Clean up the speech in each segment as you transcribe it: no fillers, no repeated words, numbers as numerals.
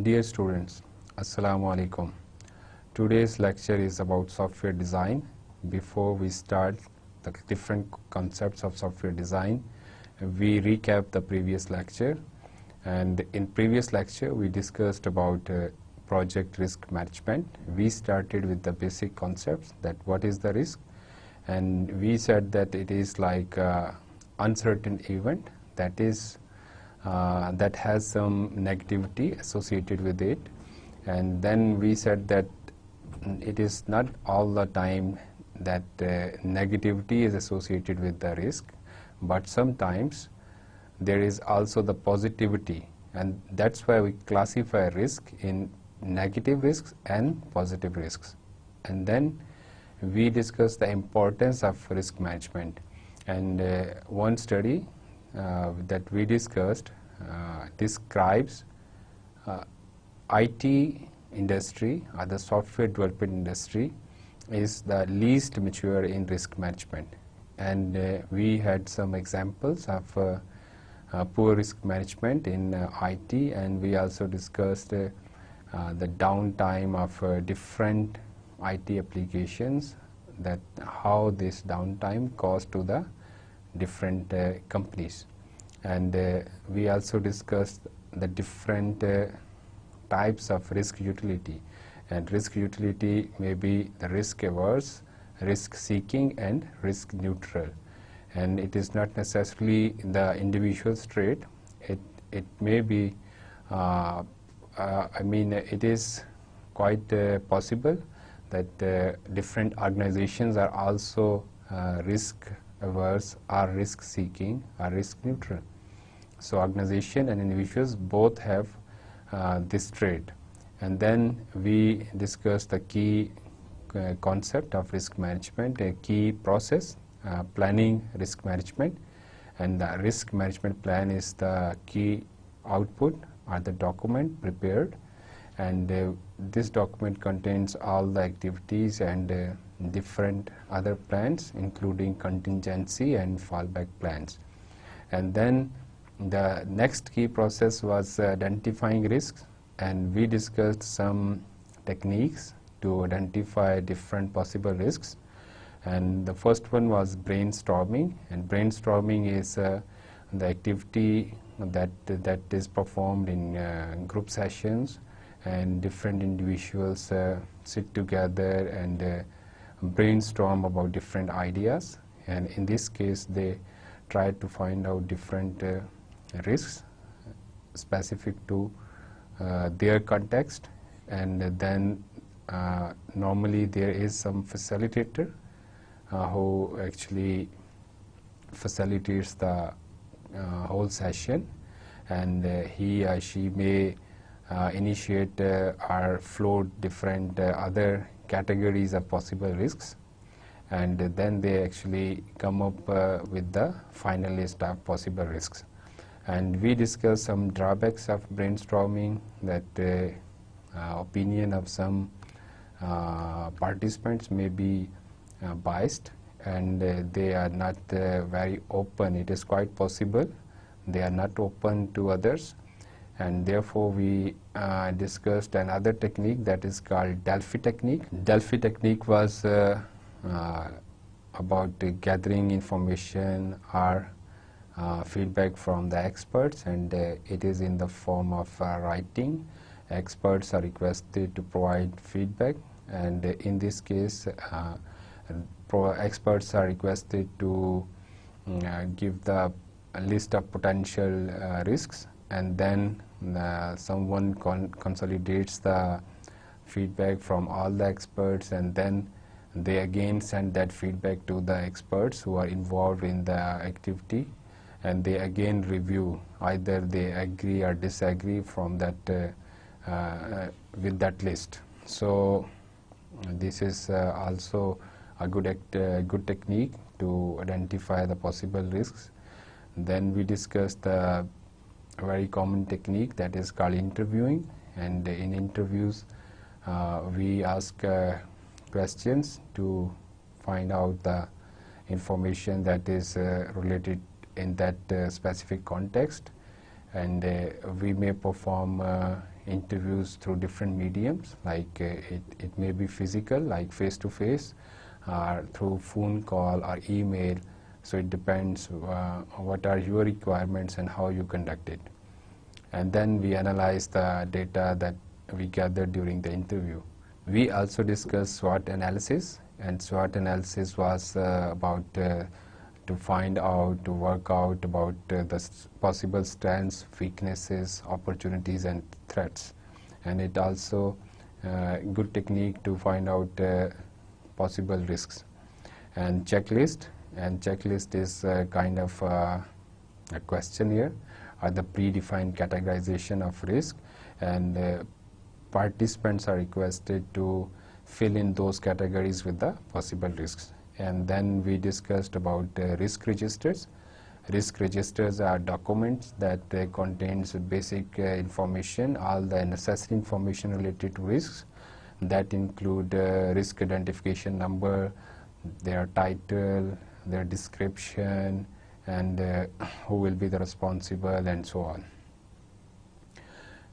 Dear students, Assalamu alaikum. Today's lecture is about software design. Before we start the different concepts of software design, we recap the previous lecture. And in previous lecture, we discussed about project risk management. We started with the basic concepts, that what is the risk, and we said that it is like uncertain event that is that has some negativity associated with it. And then we said that it is not all the time that negativity is associated with the risk, but sometimes there is also the positivity, and that's why we classify risk in negative risks and positive risks. And then we discussed the importance of risk management, and one study that we discussed describes IT industry or the software development industry is the least mature in risk management. And we had some examples of poor risk management in IT, and we also discussed the downtime of different IT applications, that how this downtime caused to the different companies. And we also discussed the different types of risk utility, and risk utility may be the risk averse, risk seeking, and risk neutral. And it is not necessarily the individual trait. It may be it is quite possible that different organizations are also risk averse, or risk seeking, or risk neutral. So organization and individuals both have this trait. And then we discussed the key concept of risk management, a key process, planning risk management. And the risk management plan is the key output or the document prepared, and this document contains all the activities and different other plans, including contingency and fallback plans. And then the next key process was identifying risks, and we discussed some techniques to identify different possible risks. And the first one was brainstorming, and brainstorming is the activity that is performed in group sessions, and different individuals sit together and brainstorm about different ideas. And in this case, they try to find out different risks specific to their context. And then normally there is some facilitator who actually facilitates the whole session, and he or she may initiate or float different other categories of possible risks, and then they actually come up with the final list of possible risks. And we discuss some drawbacks of brainstorming, that opinion of some participants may be biased, and they are not very open. It is quite possible they are not open to others, and therefore we discussed another technique that is called Delphi technique. Delphi technique was about gathering information or feedback from the experts, and it is in the form of writing. Experts are requested to provide feedback, and in this case experts are requested to give the list of potential risks, and then someone consolidates the feedback from all the experts, and then they again send that feedback to the experts who are involved in the activity, and they again review, either they agree or disagree from that with that list. So this is also a good technique to identify the possible risks. Then we discussed a very common technique that is called interviewing, and in interviews we ask questions to find out the information that is related in that specific context, and we may perform interviews through different mediums, like it may be physical, like face to face, or through phone call or email. So it depends what are your requirements and how you conduct it. And then we analyze the data that we gathered during the interview. We also discussed SWOT analysis, and SWOT analysis was about to find out, to work out about the possible strengths, weaknesses, opportunities and threats. And it also good technique to find out possible risks. And checklist is kind of a questionnaire or the predefined categorization of risk, and participants are requested to fill in those categories with the possible risks. And then we discussed about risk registers. Risk registers are documents that contains basic information, all the necessary information related to risks, that include risk identification number, their title, their description, and who will be the responsible, and so on.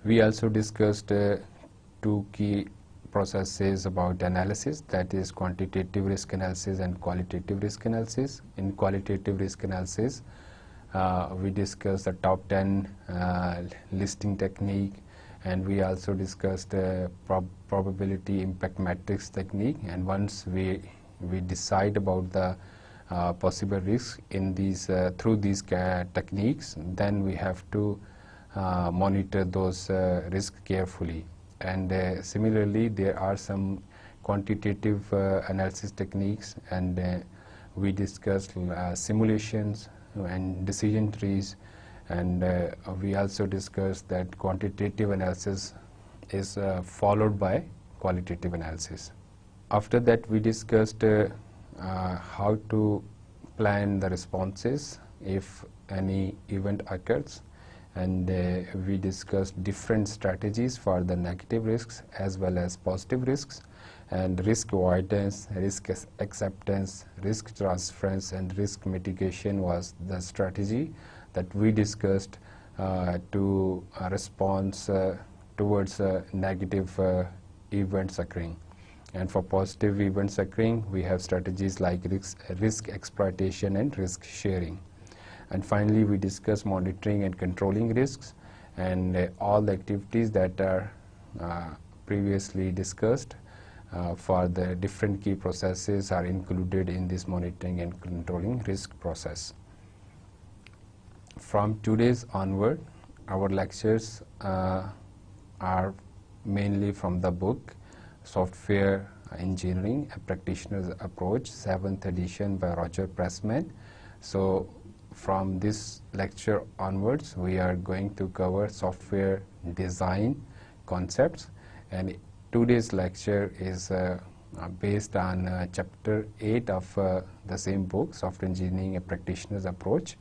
We also discussed two key processes about analysis, that is quantitative risk analysis and qualitative risk analysis. In qualitative risk analysis, we discussed the top 10 listing technique, and we also discussed probability impact matrix technique. And once we decide about the possible risks in these through these techniques, then we have to monitor those risks carefully. And similarly, there are some quantitative analysis techniques, and we discussed simulations and decision trees, and we also discussed that quantitative analysis is followed by qualitative analysis. After that, we discussed how to plan the responses if any event occurs, and we discussed different strategies for the negative risks as well as positive risks, and risk avoidance, risk acceptance, risk transference, and risk mitigation was the strategy that we discussed to respond towards negative events occurring. And for positive events occurring, we have strategies like risk exploitation and risk sharing. And finally, we discuss monitoring and controlling risks, and all the activities that are previously discussed for the different key processes are included in this monitoring and controlling risk process. From today's onward, our lectures are mainly from the book Software Engineering, A Practitioner's Approach, 7th edition by Roger Pressman. So from this lecture onwards, we are going to cover software design concepts, and today's lecture is based on chapter 8 of the same book, Software Engineering, A Practitioner's Approach,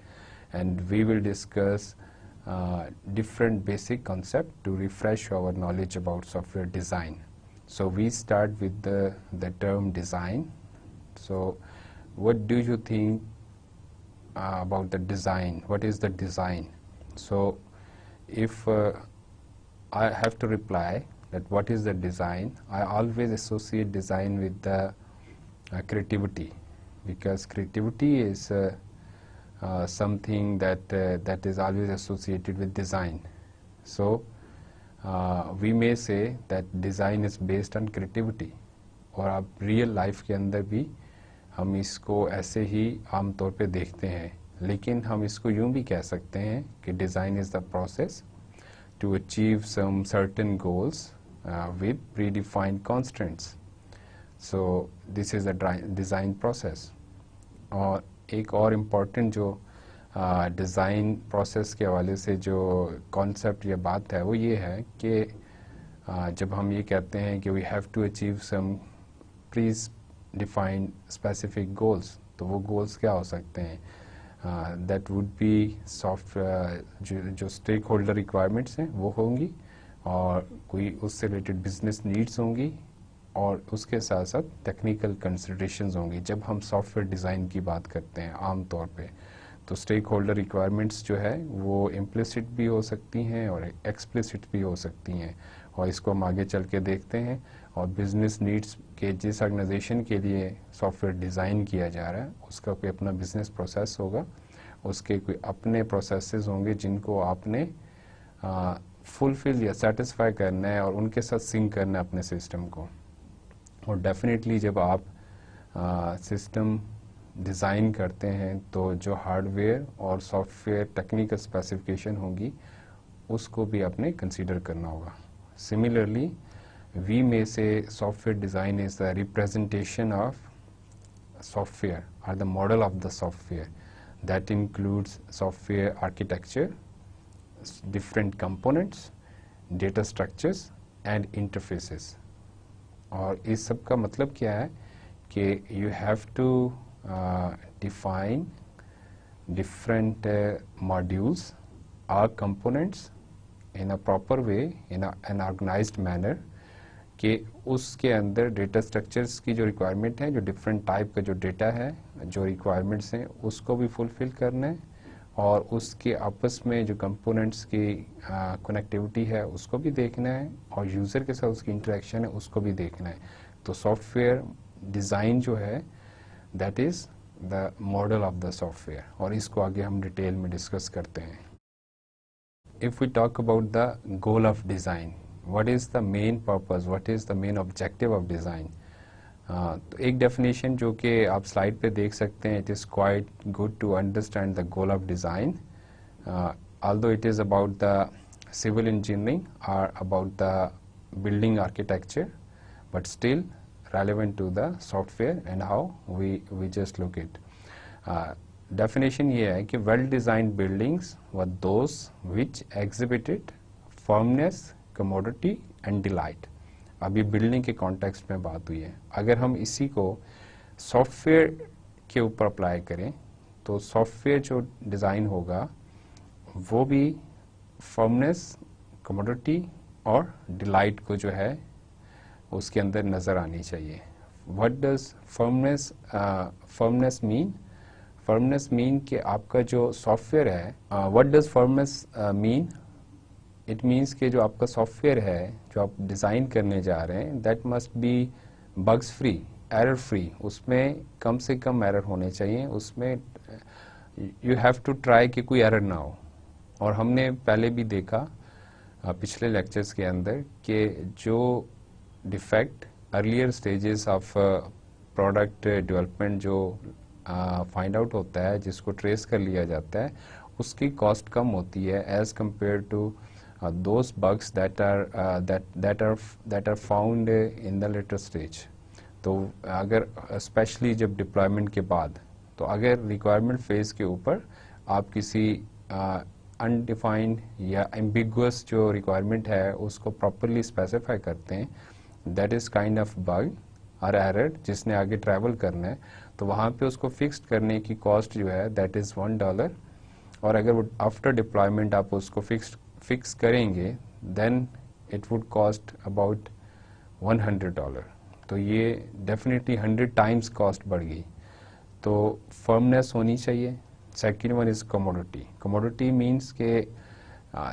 and we will discuss different basic concepts to refresh our knowledge about software design. So we start with the term design. So what do you think about the design? What is the design? So if I have to reply that what is the design, I always associate design with the creativity, because creativity is something that is always associated with design. So we may say that design is based on creativity, और आप real life के अंदर भी हम इसको ऐसे ही आम तौर पे देखते हैं, लेकिन हम इसको यूं भी कह सकते हैं कि design is the process to achieve some certain goals with predefined constraints. So this is the design process. और एक और इम्पॉर्टेंट जो डिज़ाइन प्रोसेस के हवाले से जो कॉन्सेप्ट या बात है वो ये है कि जब हम ये कहते हैं कि we have to achieve some predefined specific goals, तो वो गोल्स क्या हो सकते हैं? दैट वुड बी सॉफ्ट जो स्टेक होल्डर रिक्वायरमेंट्स हैं वो होंगी, और कोई उससे रिलेटेड बिजनेस नीड्स होंगी, और उसके साथ साथ टेक्निकल कंसिडरेशंस होंगी जब हम सॉफ्टवेयर डिज़ाइन की बात करते हैं आम तौर पे। तो स्टेक होल्डर रिक्वायरमेंट्स जो है वो इम्प्लिसिट भी हो सकती हैं और एक्सप्लिसिट भी हो सकती हैं, और इसको हम आगे चल के देखते हैं। और बिजनेस नीड्स के जिस ऑर्गेनाइजेशन के लिए सॉफ्टवेयर डिज़ाइन किया जा रहा है उसका कोई अपना बिजनेस प्रोसेस होगा, उसके कोई अपने प्रोसेसेस होंगे जिनको आपने फुलफिल या सेटिस्फाई करना है और उनके साथ सिंक करना है अपने सिस्टम को। और डेफिनेटली जब आप सिस्टम डिज़ाइन करते हैं तो जो हार्डवेयर और सॉफ्टवेयर टेक्निकल स्पेसिफिकेशन होगी उसको भी आपने कंसीडर करना होगा। सिमिलरली वी में से software design is the representation of software or the model of the software that includes software architecture, different components, data structures and interfaces। और इस सब का मतलब क्या है कि you have to define different modules or components in a proper way, in an organized manner, कि उसके अंदर डेटा स्ट्रक्चर्स की जो रिक्वायरमेंट है, जो डिफरेंट टाइप का जो डेटा है, जो रिक्वायरमेंट्स हैं उसको भी फुलफिल करना है, और उसके आपस में जो कंपोनेंट्स की कनेक्टिविटी है उसको भी देखना है, और यूज़र के साथ उसकी इंटरेक्शन है उसको भी देखना है। तो सॉफ्टवेयर डिज़ाइन जो है that is the model of the software, और इसको आगे हम डिटेल में डिस्कस करते हैं। If we talk about the goal of design, what is the main purpose, what is the main objective of design? तो एक डेफिनेशन जो कि आप स्लाइड पे देख सकते हैं, it is quite good to understand the goal of design, although it is about the civil engineering or about the building architecture, but still relevant to the software and how we just look it. Definition ये है कि well designed buildings were those which exhibited firmness, commodity and delight. अब ये building के context में बात हुई है। अगर हम इसी को सॉफ्टवेयर के ऊपर अप्लाई करें तो सॉफ्टवेयर जो डिज़ाइन होगा वो भी फर्मनेस, कमोडिटी और डिलाइट को जो है उसके अंदर नज़र आनी चाहिए। What does firmness mean? Firmness mean कि आपका जो सॉफ्टवेयर है, what does firmness mean? It means कि जो आपका सॉफ्टवेयर है जो आप डिज़ाइन करने जा रहे हैं that must B bugs free, error free, उसमें कम से कम एरर होने चाहिए, उसमें यू हैव टू ट्राई कि कोई एरर ना हो। और हमने पहले भी देखा पिछले लेक्चर्स के अंदर कि जो defect earlier stages of product development जो फाइंड आउट होता है, जिसको ट्रेस कर लिया जाता है, उसकी कॉस्ट कम होती है as compare to those bugs that are found in the later stage। तो अगर स्पेशली जब डिप्लॉयमेंट के बाद, तो अगर रिक्वायरमेंट फेज के ऊपर आप किसी अनडिफाइंड या एम्बिगुअस जो रिक्वायरमेंट है उसको प्रॉपरली स्पेसिफाई करते हैं, that is kind of bug और एरर जिसने आगे ट्रैवल करना है, तो वहाँ पे उसको फिक्स्ड करने की कॉस्ट जो है दैट इज़ $1। और अगर वो आफ्टर डिप्लॉयमेंट आप उसको फिक्स करेंगे then it would cost about $100। तो ये डेफिनेटली 100 टाइम्स कॉस्ट बढ़ गई। तो फर्मनेस होनी चाहिए। Second one is commodity. Commodity means के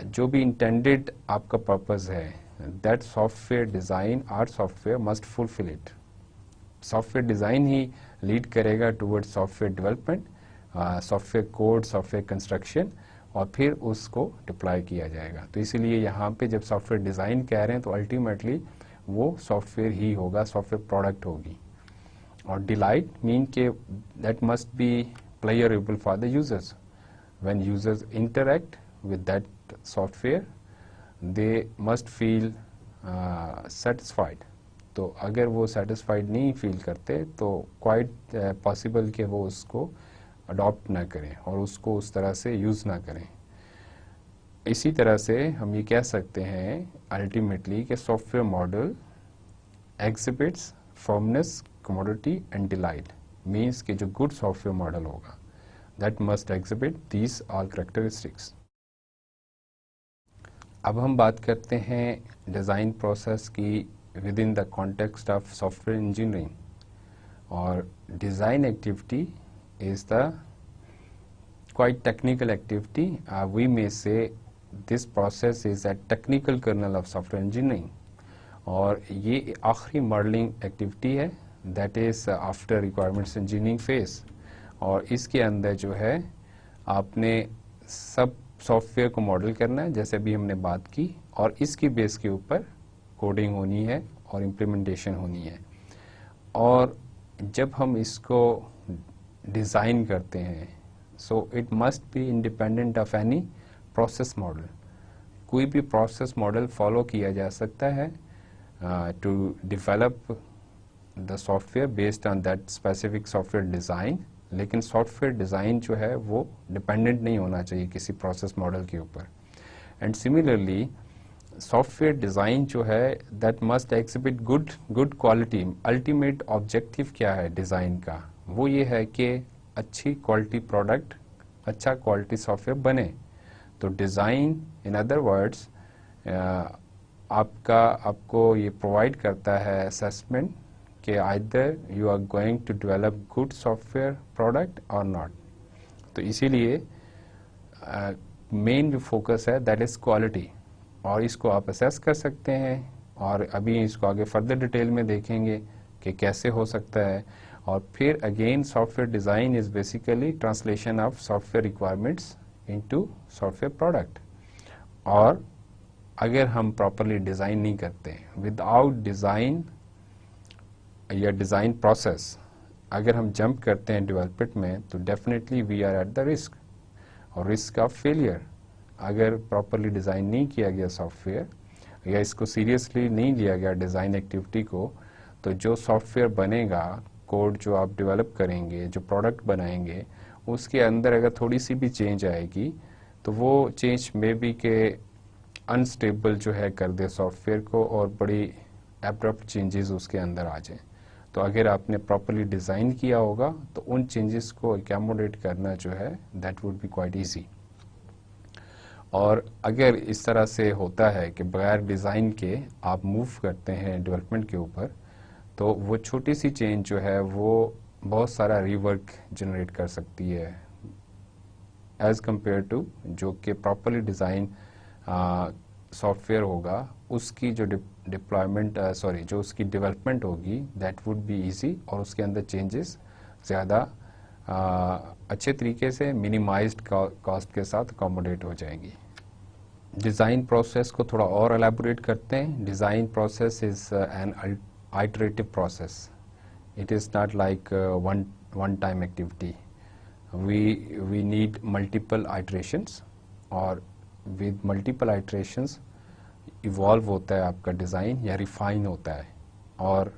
जो भी इंटेंडेड आपका पर्पस है दैट सॉफ्टवेयर डिज़ाइन और software must fulfil it. Software design ही लीड करेगा towards software development, software code, software construction, और फिर उसको डिप्लॉय किया जाएगा। तो इसीलिए यहाँ पे जब सॉफ्टवेयर डिज़ाइन कह रहे हैं तो अल्टीमेटली वो सॉफ्टवेयर ही होगा, सॉफ्टवेयर प्रोडक्ट होगी। और डिलाइट मीन के that must be pleasurable for the users. When users interact with that software they must feel satisfied. तो अगर वो सेटिस्फाइड नहीं फील करते तो क्वाइट पॉसिबल कि वो उसको अडॉप्ट ना करें और उसको उस तरह से यूज़ ना करें। इसी तरह से हम ये कह सकते हैं अल्टीमेटली कि software model exhibits firmness, commodity and delight. Means कि जो गुड सॉफ्टवेयर मॉडल होगा that must exhibit these all characteristics. अब हम बात करते हैं डिज़ाइन प्रोसेस की within the context of software engineering. और design activity is the quite technical activity. We may say this process is a technical kernel of software engineering. और ये आखिरी मॉडलिंग एक्टिविटी है, that is after requirements engineering phase. और इसके अंदर जो है आपने सब सॉफ्टवेयर को मॉडल करना है जैसे अभी हमने बात की, और इसकी बेस के ऊपर कोडिंग होनी है और इम्प्लीमेंटेशन होनी है. और जब हम इसको डिज़ाइन करते हैं, so it must be independent of any process model. कोई भी प्रोसेस मॉडल फॉलो किया जा सकता है to develop the software based on that specific software design, लेकिन सॉफ्टवेयर डिज़ाइन जो है वो डिपेंडेंट नहीं होना चाहिए किसी प्रोसेस मॉडल के ऊपर. एंड सिमिलरली सॉफ्टवेयर डिज़ाइन जो है that must exhibit good quality. Ultimate objective क्या है डिज़ाइन का? वो ये है कि अच्छी क्वालिटी प्रोडक्ट, अच्छा क्वालिटी सॉफ्टवेयर बने. तो डिज़ाइन इन अदर वर्ड्स आपको ये प्रोवाइड करता है असेसमेंट कि either you are going to develop good software product or not. तो इसीलिए मेन जो फोकस है दैट इज़ क्वालिटी, और इसको आप असेस कर सकते हैं. और अभी इसको आगे फर्दर डिटेल में देखेंगे कि कैसे हो सकता है. और फिर again software design is basically translation of software requirements into software product. और अगर हम प्रॉपरली डिज़ाइन नहीं करते, विदाउट डिज़ाइन या डिज़ाइन प्रोसेस अगर हम जंप करते हैं डेवलपमेंट में, तो definitely we are at the risk, और रिस्क ऑफ फेलियर. अगर प्रॉपरली डिज़ाइन नहीं किया गया सॉफ्टवेयर या इसको सीरियसली नहीं लिया गया डिज़ाइन एक्टिविटी को, तो जो सॉफ्टवेयर बनेगा, कोड जो आप डेवलप करेंगे, जो प्रोडक्ट बनाएंगे, उसके अंदर अगर थोड़ी सी भी चेंज आएगी तो वो चेंज मे बी के अनस्टेबल जो है कर दे सॉफ्टवेयर को, और बड़ी एब्रप्ट चेंजेस उसके अंदर आ जाएं. तो अगर आपने प्रॉपरली डिज़ाइन किया होगा तो उन चेंजेस को एकमोडेट करना जो है that would B quite easy. और अगर इस तरह से होता है कि बगैर डिज़ाइन के आप मूव करते हैं डेवलपमेंट के ऊपर, तो वो छोटी सी चेंज जो है वो बहुत सारा रीवर्क जनरेट कर सकती है एज़ कम्पेयर टू जो कि प्रॉपरली डिज़ाइन सॉफ्टवेयर होगा, उसकी जो डिप्लॉयमेंट जो उसकी डेवलपमेंट होगी दैट वुड बी इजी, और उसके अंदर चेंजेस ज़्यादा अच्छे तरीके से मिनिमाइज्ड कॉस्ट के साथ अकोमोडेट हो जाएंगी. डिज़ाइन प्रोसेस को थोड़ा और एलैबोरेट करते हैं. Design process is an iterative process. It is not like one time activity. We need multiple iterations, और with multiple iterations evolve होता है आपका डिज़ाइन या refine होता है. और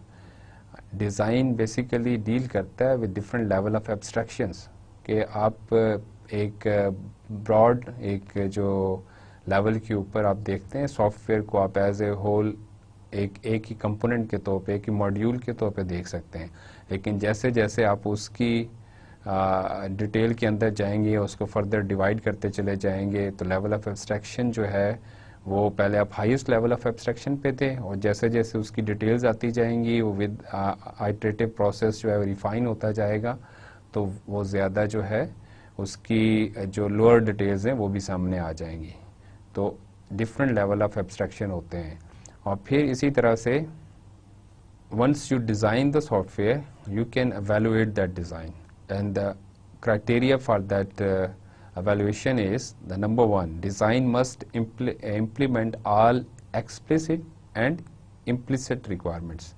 डिज़ाइन बेसिकली डील करता है with different level of abstractions, कि आप एक ब्रॉड एक जो लेवल के ऊपर आप देखते हैं सॉफ्टवेयर को, आप एज ए होल एक ही कंपोनेंट के तौर पे, एक ही मॉड्यूल के तौर पे देख सकते हैं. लेकिन जैसे जैसे आप उसकी डिटेल के अंदर जाएंगे, उसको फर्दर डिवाइड करते चले जाएंगे, तो लेवल ऑफ एब्स्ट्रैक्शन जो है वो पहले आप हाईएस्ट लेवल ऑफ एब्स्ट्रैक्शन पे थे, और जैसे जैसे उसकी डिटेल्स आती जाएंगी वो विद आइटरेटिव प्रोसेस जो है रिफाइन होता जाएगा, तो वो ज़्यादा जो है उसकी जो लोअर डिटेल्स हैं वो भी सामने आ जाएंगी. तो डिफरेंट लेवल ऑफ एब्स्ट्रैक्शन होते हैं. और फिर इसी तरह से once you design the software, you can evaluate that design, and the criteria for that evaluation is the number one, design must implement all explicit and implicit requirements.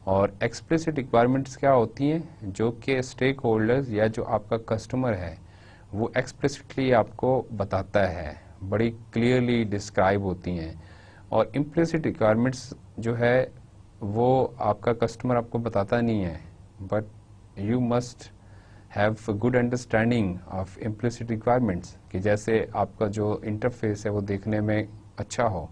और explicit requirements क्या होती हैं? जो कि स्टेक होल्डर्स या जो आपका customer है वो explicitly आपको बताता है, बड़ी क्लियरली डिस्क्राइब होती हैं. और implicit requirements जो है वो आपका कस्टमर आपको बताता नहीं है, but you must have good understanding of implicit requirements, कि जैसे आपका जो इंटरफेस है वो देखने में अच्छा हो,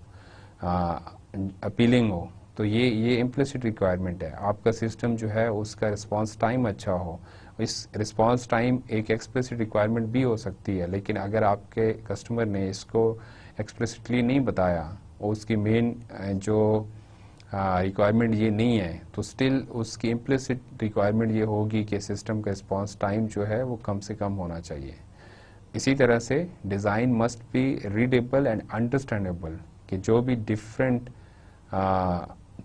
अपीलिंग हो, तो ये इम्प्लिसिट रिक्वायरमेंट है. आपका सिस्टम जो है उसका रिस्पांस टाइम अच्छा हो. इस रिस्पांस टाइम एक एक्सप्लिसिट रिक्वायरमेंट भी हो सकती है, लेकिन अगर आपके कस्टमर ने इसको एक्सप्लिसिटली नहीं बताया और उसकी मेन जो रिक्वायरमेंट ये नहीं है, तो स्टिल उसकी इम्प्लिसिट रिक्वायरमेंट ये होगी कि सिस्टम का रिस्पांस टाइम जो है वो कम से कम होना चाहिए. इसी तरह से design must be readable and understandable, कि जो भी डिफरेंट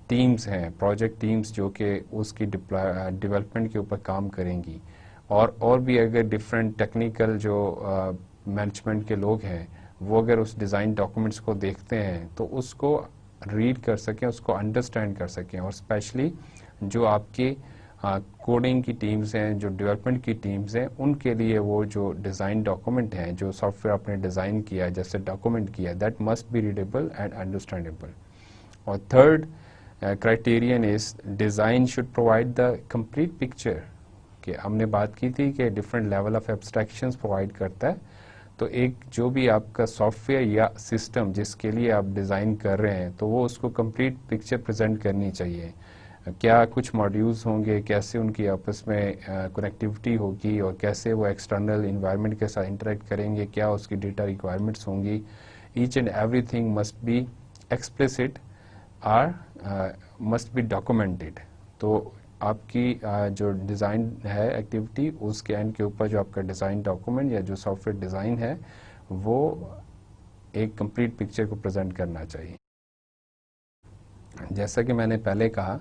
टीम्स हैं, प्रोजेक्ट टीम्स जो कि उसकी डेवलपमेंट के ऊपर काम करेंगी, और भी अगर डिफरेंट टेक्निकल जो मैनेजमेंट के लोग हैं वो अगर उस डिज़ाइन डॉक्यूमेंट्स को देखते हैं तो उसको रीड कर सकें, उसको अंडरस्टैंड कर सकें। और स्पेशली जो आपकी कोडिंग की टीम्स हैं, जो डेवलपमेंट की टीम्स हैं, उनके लिए वो जो डिज़ाइन डॉक्यूमेंट हैं, जो सॉफ्टवेयर आपने डिज़ाइन किया, जैसे डॉक्यूमेंट किया, that must be readable and understandable. और third criterion is design should provide the complete picture, कि हमने बात की थी कि different level of abstractions provide करता है। तो एक जो भी आपका सॉफ्टवेयर या सिस्टम जिसके लिए आप डिज़ाइन कर रहे हैं, तो वो उसको कंप्लीट पिक्चर प्रेजेंट करनी चाहिए। क्या कुछ मॉड्यूल्स होंगे, कैसे उनकी आपस में कनेक्टिविटी होगी, और कैसे वो एक्सटर्नल इन्वायरमेंट के साथ इंटरेक्ट करेंगे, क्या उसकी डेटा रिक्वायरमेंट्स होंगी। Each and everything must be explicit or must be documented. तो आपकी जो डिज़ाइन है एक्टिविटी, उसके एंड के ऊपर जो आपका डिज़ाइन डॉक्यूमेंट या जो सॉफ्टवेयर डिज़ाइन है वो एक कंप्लीट पिक्चर को प्रेजेंट करना चाहिए। जैसा कि मैंने पहले कहा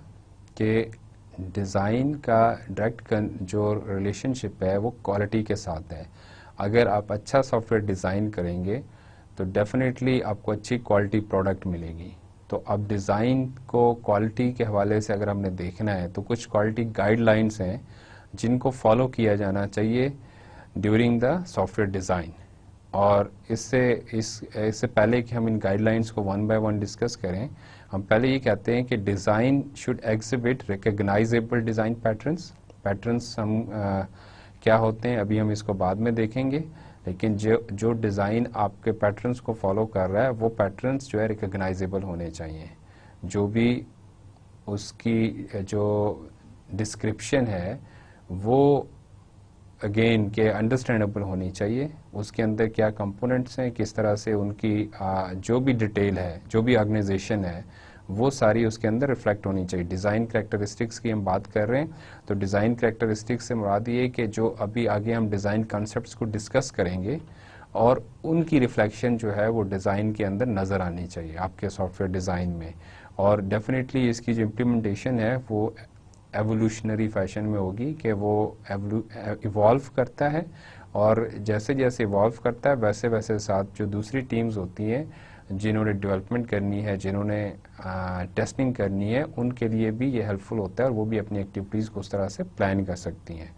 कि डिज़ाइन का डायरेक्ट जो रिलेशनशिप है वो क्वालिटी के साथ है। अगर आप अच्छा सॉफ्टवेयर डिज़ाइन करेंगे तो डेफिनेटली आपको अच्छी क्वालिटी प्रोडक्ट मिलेगी। तो अब डिज़ाइन को क्वालिटी के हवाले से अगर हमने देखना है तो कुछ क्वालिटी गाइडलाइंस हैं जिनको फॉलो किया जाना चाहिए ड्यूरिंग द सॉफ्टवेयर डिज़ाइन। और इससे पहले कि हम इन गाइडलाइंस को वन बाय वन डिस्कस करें, हम पहले ये कहते हैं कि design should exhibit recognisable design patterns. Patterns हम क्या होते हैं अभी हम इसको बाद में देखेंगे, लेकिन जो डिज़ाइन आपके पैटर्न्स को फॉलो कर रहा है वो पैटर्न्स जो है रिकग्नाइजेबल होने चाहिए। जो भी उसकी जो डिस्क्रिप्शन है वो अगेन के अंडरस्टैंडेबल होनी चाहिए। उसके अंदर क्या कंपोनेंट्स हैं, किस तरह से उनकी जो भी डिटेल है, जो भी ऑर्गेनाइजेशन है, वो सारी उसके अंदर रिफ्लेक्ट होनी चाहिए। डिज़ाइन कैरेक्टरिस्टिक्स की हम बात कर रहे हैं, तो डिज़ाइन कैरेक्टरिस्टिक्स से मुराद ये कि जो अभी आगे हम डिज़ाइन कॉन्सेप्ट्स को डिस्कस करेंगे और उनकी रिफ्लेक्शन जो है वो डिज़ाइन के अंदर नज़र आनी चाहिए आपके सॉफ्टवेयर डिज़ाइन में। और डेफिनेटली इसकी जो इम्प्लीमेंटेशन है वो एवोल्यूशनरी फैशन में होगी कि वो इवॉल्व करता है, और जैसे जैसे इवॉल्व करता है वैसे वैसे साथ जो दूसरी टीम्स होती हैं जिन्होंने डेवलपमेंट करनी है, जिन्होंने टेस्टिंग करनी है, उनके लिए भी ये हेल्पफुल होता है और वो भी अपनी एक्टिविटीज़ को उस तरह से प्लान कर सकती हैं।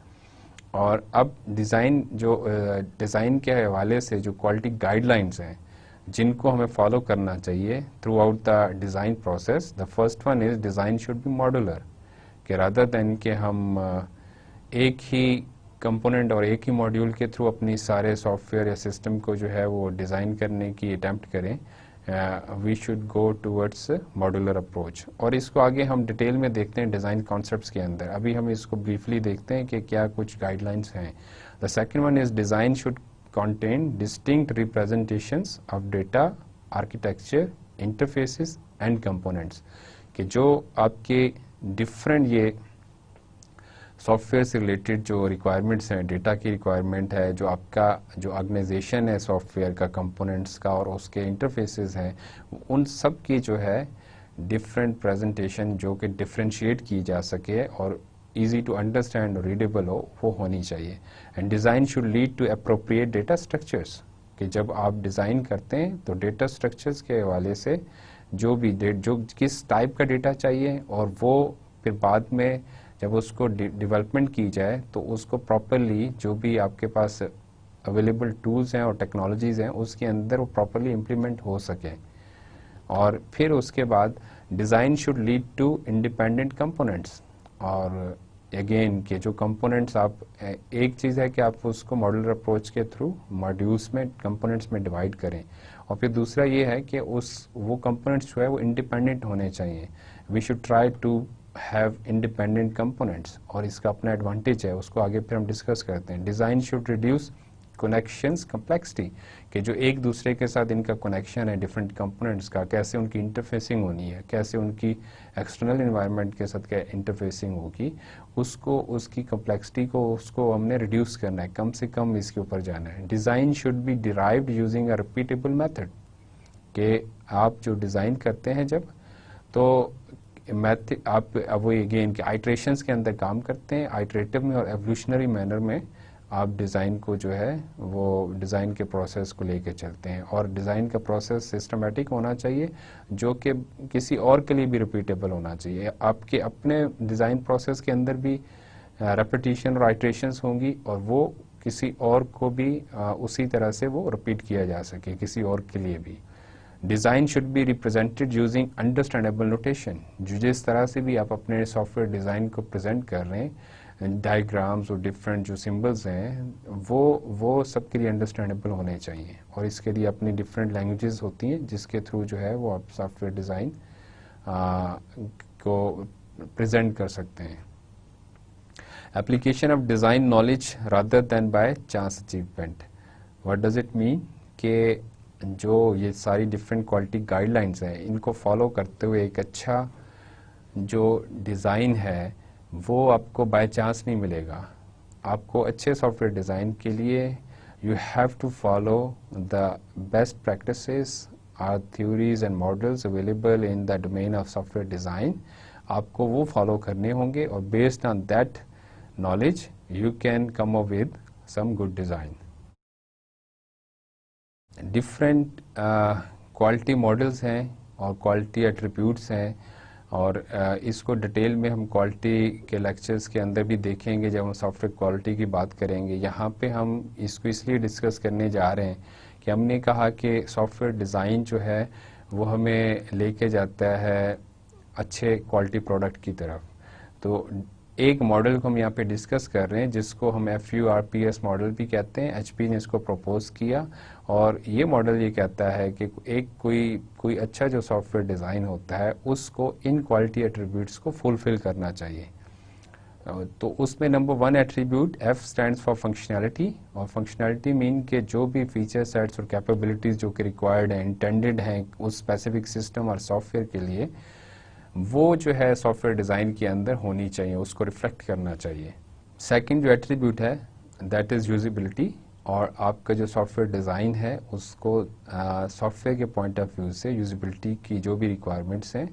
और अब डिज़ाइन के हवाले से जो क्वालिटी गाइडलाइंस हैं जिनको हमें फॉलो करना चाहिए through out the design process, the first one is design should be modular, कि रादर दैन कि हम एक ही कंपोनेंट और एक ही मॉड्यूल के थ्रू अपनी सारे सॉफ्टवेयर या सिस्टम को जो है वो डिज़ाइन करने की अटेम्प्ट करें, we should go towards modular approach. और इसको आगे हम डिटेल में देखते हैं डिज़ाइन कॉन्सेप्ट्स के अंदर। अभी हम इसको ब्रीफली देखते हैं कि क्या कुछ गाइडलाइंस हैं। The second one is design should contain distinct representations of data, architecture, interfaces and components, कि जो आपके डिफरेंट ये सॉफ्टवेयर से रिलेटेड जो रिक्वायरमेंट्स हैं, डेटा की रिक्वायरमेंट है, जो आपका जो ऑर्गेनाइजेशन है सॉफ्टवेयर का, कंपोनेंट्स का और उसके इंटरफेसेस हैं, उन सब की जो है डिफरेंट प्रेजेंटेशन जो कि डिफ्रेंशिएट की जा सके और easy to understand और रीडेबल हो, वो होनी चाहिए। And design should lead to appropriate data structures, कि जब आप डिज़ाइन करते हैं तो डेटा स्ट्रक्चर्स के हवाले से जो भी जो किस टाइप का डेटा चाहिए, और वो फिर बाद में जब उसको डेवलपमेंट की जाए तो उसको प्रॉपरली जो भी आपके पास अवेलेबल टूल्स हैं और टेक्नोलॉजीज़ हैं उसके अंदर वो प्रॉपरली इम्प्लीमेंट हो सके। और फिर उसके बाद design should lead to independent components, और अगेन के जो कंपोनेंट्स आप एक चीज़ है कि आप उसको मॉड्यूलर अप्रोच के थ्रू मॉड्यूल्स में कंपोनेंट्स में डिवाइड करें, और फिर दूसरा ये है कि वो कंपोनेंट्स जो है वो इंडिपेंडेंट होने चाहिए। We should try to have independent components, और इसका अपना एडवांटेज है, उसको आगे फिर हम डिस्कस करते हैं। Design should reduce connections complexity, कि जो एक दूसरे के साथ इनका कनेक्शन है डिफरेंट कंपोनेंट्स का, कैसे उनकी इंटरफेसिंग होनी है, कैसे उनकी एक्सटर्नल एनवायरनमेंट के साथ क्या इंटरफेसिंग होगी, उसको उसकी कम्प्लेक्सिटी को उसको हमने रिड्यूस करना है, कम से कम इसके ऊपर जाना है। Design should be derived using a repeatable method, कि आप जो डिज़ाइन करते हैं जब, तो मैथ आप वो अगेन के आइट्रेशंस के अंदर काम करते हैं, आइट्रेटिव में और एवोल्यूशनरी मैनर में आप डिज़ाइन को जो है वो डिज़ाइन के प्रोसेस को लेके चलते हैं। और डिज़ाइन का प्रोसेस सिस्टमेटिक होना चाहिए, जो कि किसी और के लिए भी रिपीटेबल होना चाहिए। आपके अपने डिज़ाइन प्रोसेस के अंदर भी रेपिटेशन और आइट्रेशंस होंगी, और वो किसी और को भी उसी तरह से वो रिपीट किया जा सके, किसी और के लिए भी। Design should be represented using understandable notation, जो जिस तरह से भी आप अपने सॉफ्टवेयर डिज़ाइन को प्रेजेंट कर रहे हैं, डायग्राम्स और डिफरेंट जो सिंबल्स हैं, वो सबके लिए अंडरस्टैंडेबल होने चाहिए। और इसके लिए अपनी डिफरेंट लैंग्वेजेस होती हैं जिसके थ्रू जो है वो आप सॉफ्टवेयर डिज़ाइन को प्रेजेंट कर सकते हैं। Application of design knowledge rather than by chance achievement. What does it mean? कि जो ये सारी डिफरेंट क्वालिटी गाइडलाइंस हैं, इनको फॉलो करते हुए एक अच्छा जो डिज़ाइन है वो आपको बाय चांस नहीं मिलेगा। आपको अच्छे सॉफ्टवेयर डिज़ाइन के लिए you have to follow the best practices or theories and models available in the domain of software design. आपको वो फॉलो करने होंगे, और based on that knowledge you can come up with some good design. Different quality models हैं और quality attributes हैं, और इसको डिटेल में हम क्वालिटी के लेक्चर्स के अंदर भी देखेंगे जब हम सॉफ्टवेयर क्वालिटी की बात करेंगे। यहाँ पे हम इसको इसलिए डिस्कस करने जा रहे हैं कि हमने कहा कि सॉफ्टवेयर डिज़ाइन जो है वो हमें लेके जाता है अच्छे क्वालिटी प्रोडक्ट की तरफ। तो एक मॉडल को हम यहाँ पे डिस्कस कर रहे हैं जिसको हम FURPS मॉडल भी कहते हैं। HP ने इसको प्रपोज किया, और ये मॉडल ये कहता है कि एक कोई अच्छा जो सॉफ्टवेयर डिज़ाइन होता है उसको इन क्वालिटी एट्रीब्यूट्स को फुलफिल करना चाहिए। तो उसमें number 1 attribute F stands for functionality, और फंक्शनैलिटी मीन के जो भी फीचर सेट्स और कैपेबिलिटीज़ जो कि रिक्वायर्ड हैं, इंटेंडेड हैं उस स्पेसिफिक सिस्टम और सॉफ्टवेयर के लिए, वो जो है सॉफ्टवेयर डिज़ाइन के अंदर होनी चाहिए, उसको रिफ्लेक्ट करना चाहिए। सेकंड जो एट्रीब्यूट है दैट इज़ यूजिबिलिटी, और आपका जो सॉफ्टवेयर डिज़ाइन है उसको सॉफ्टवेयर के पॉइंट ऑफ व्यू से यूजिबिलिटी की जो भी रिक्वायरमेंट्स हैं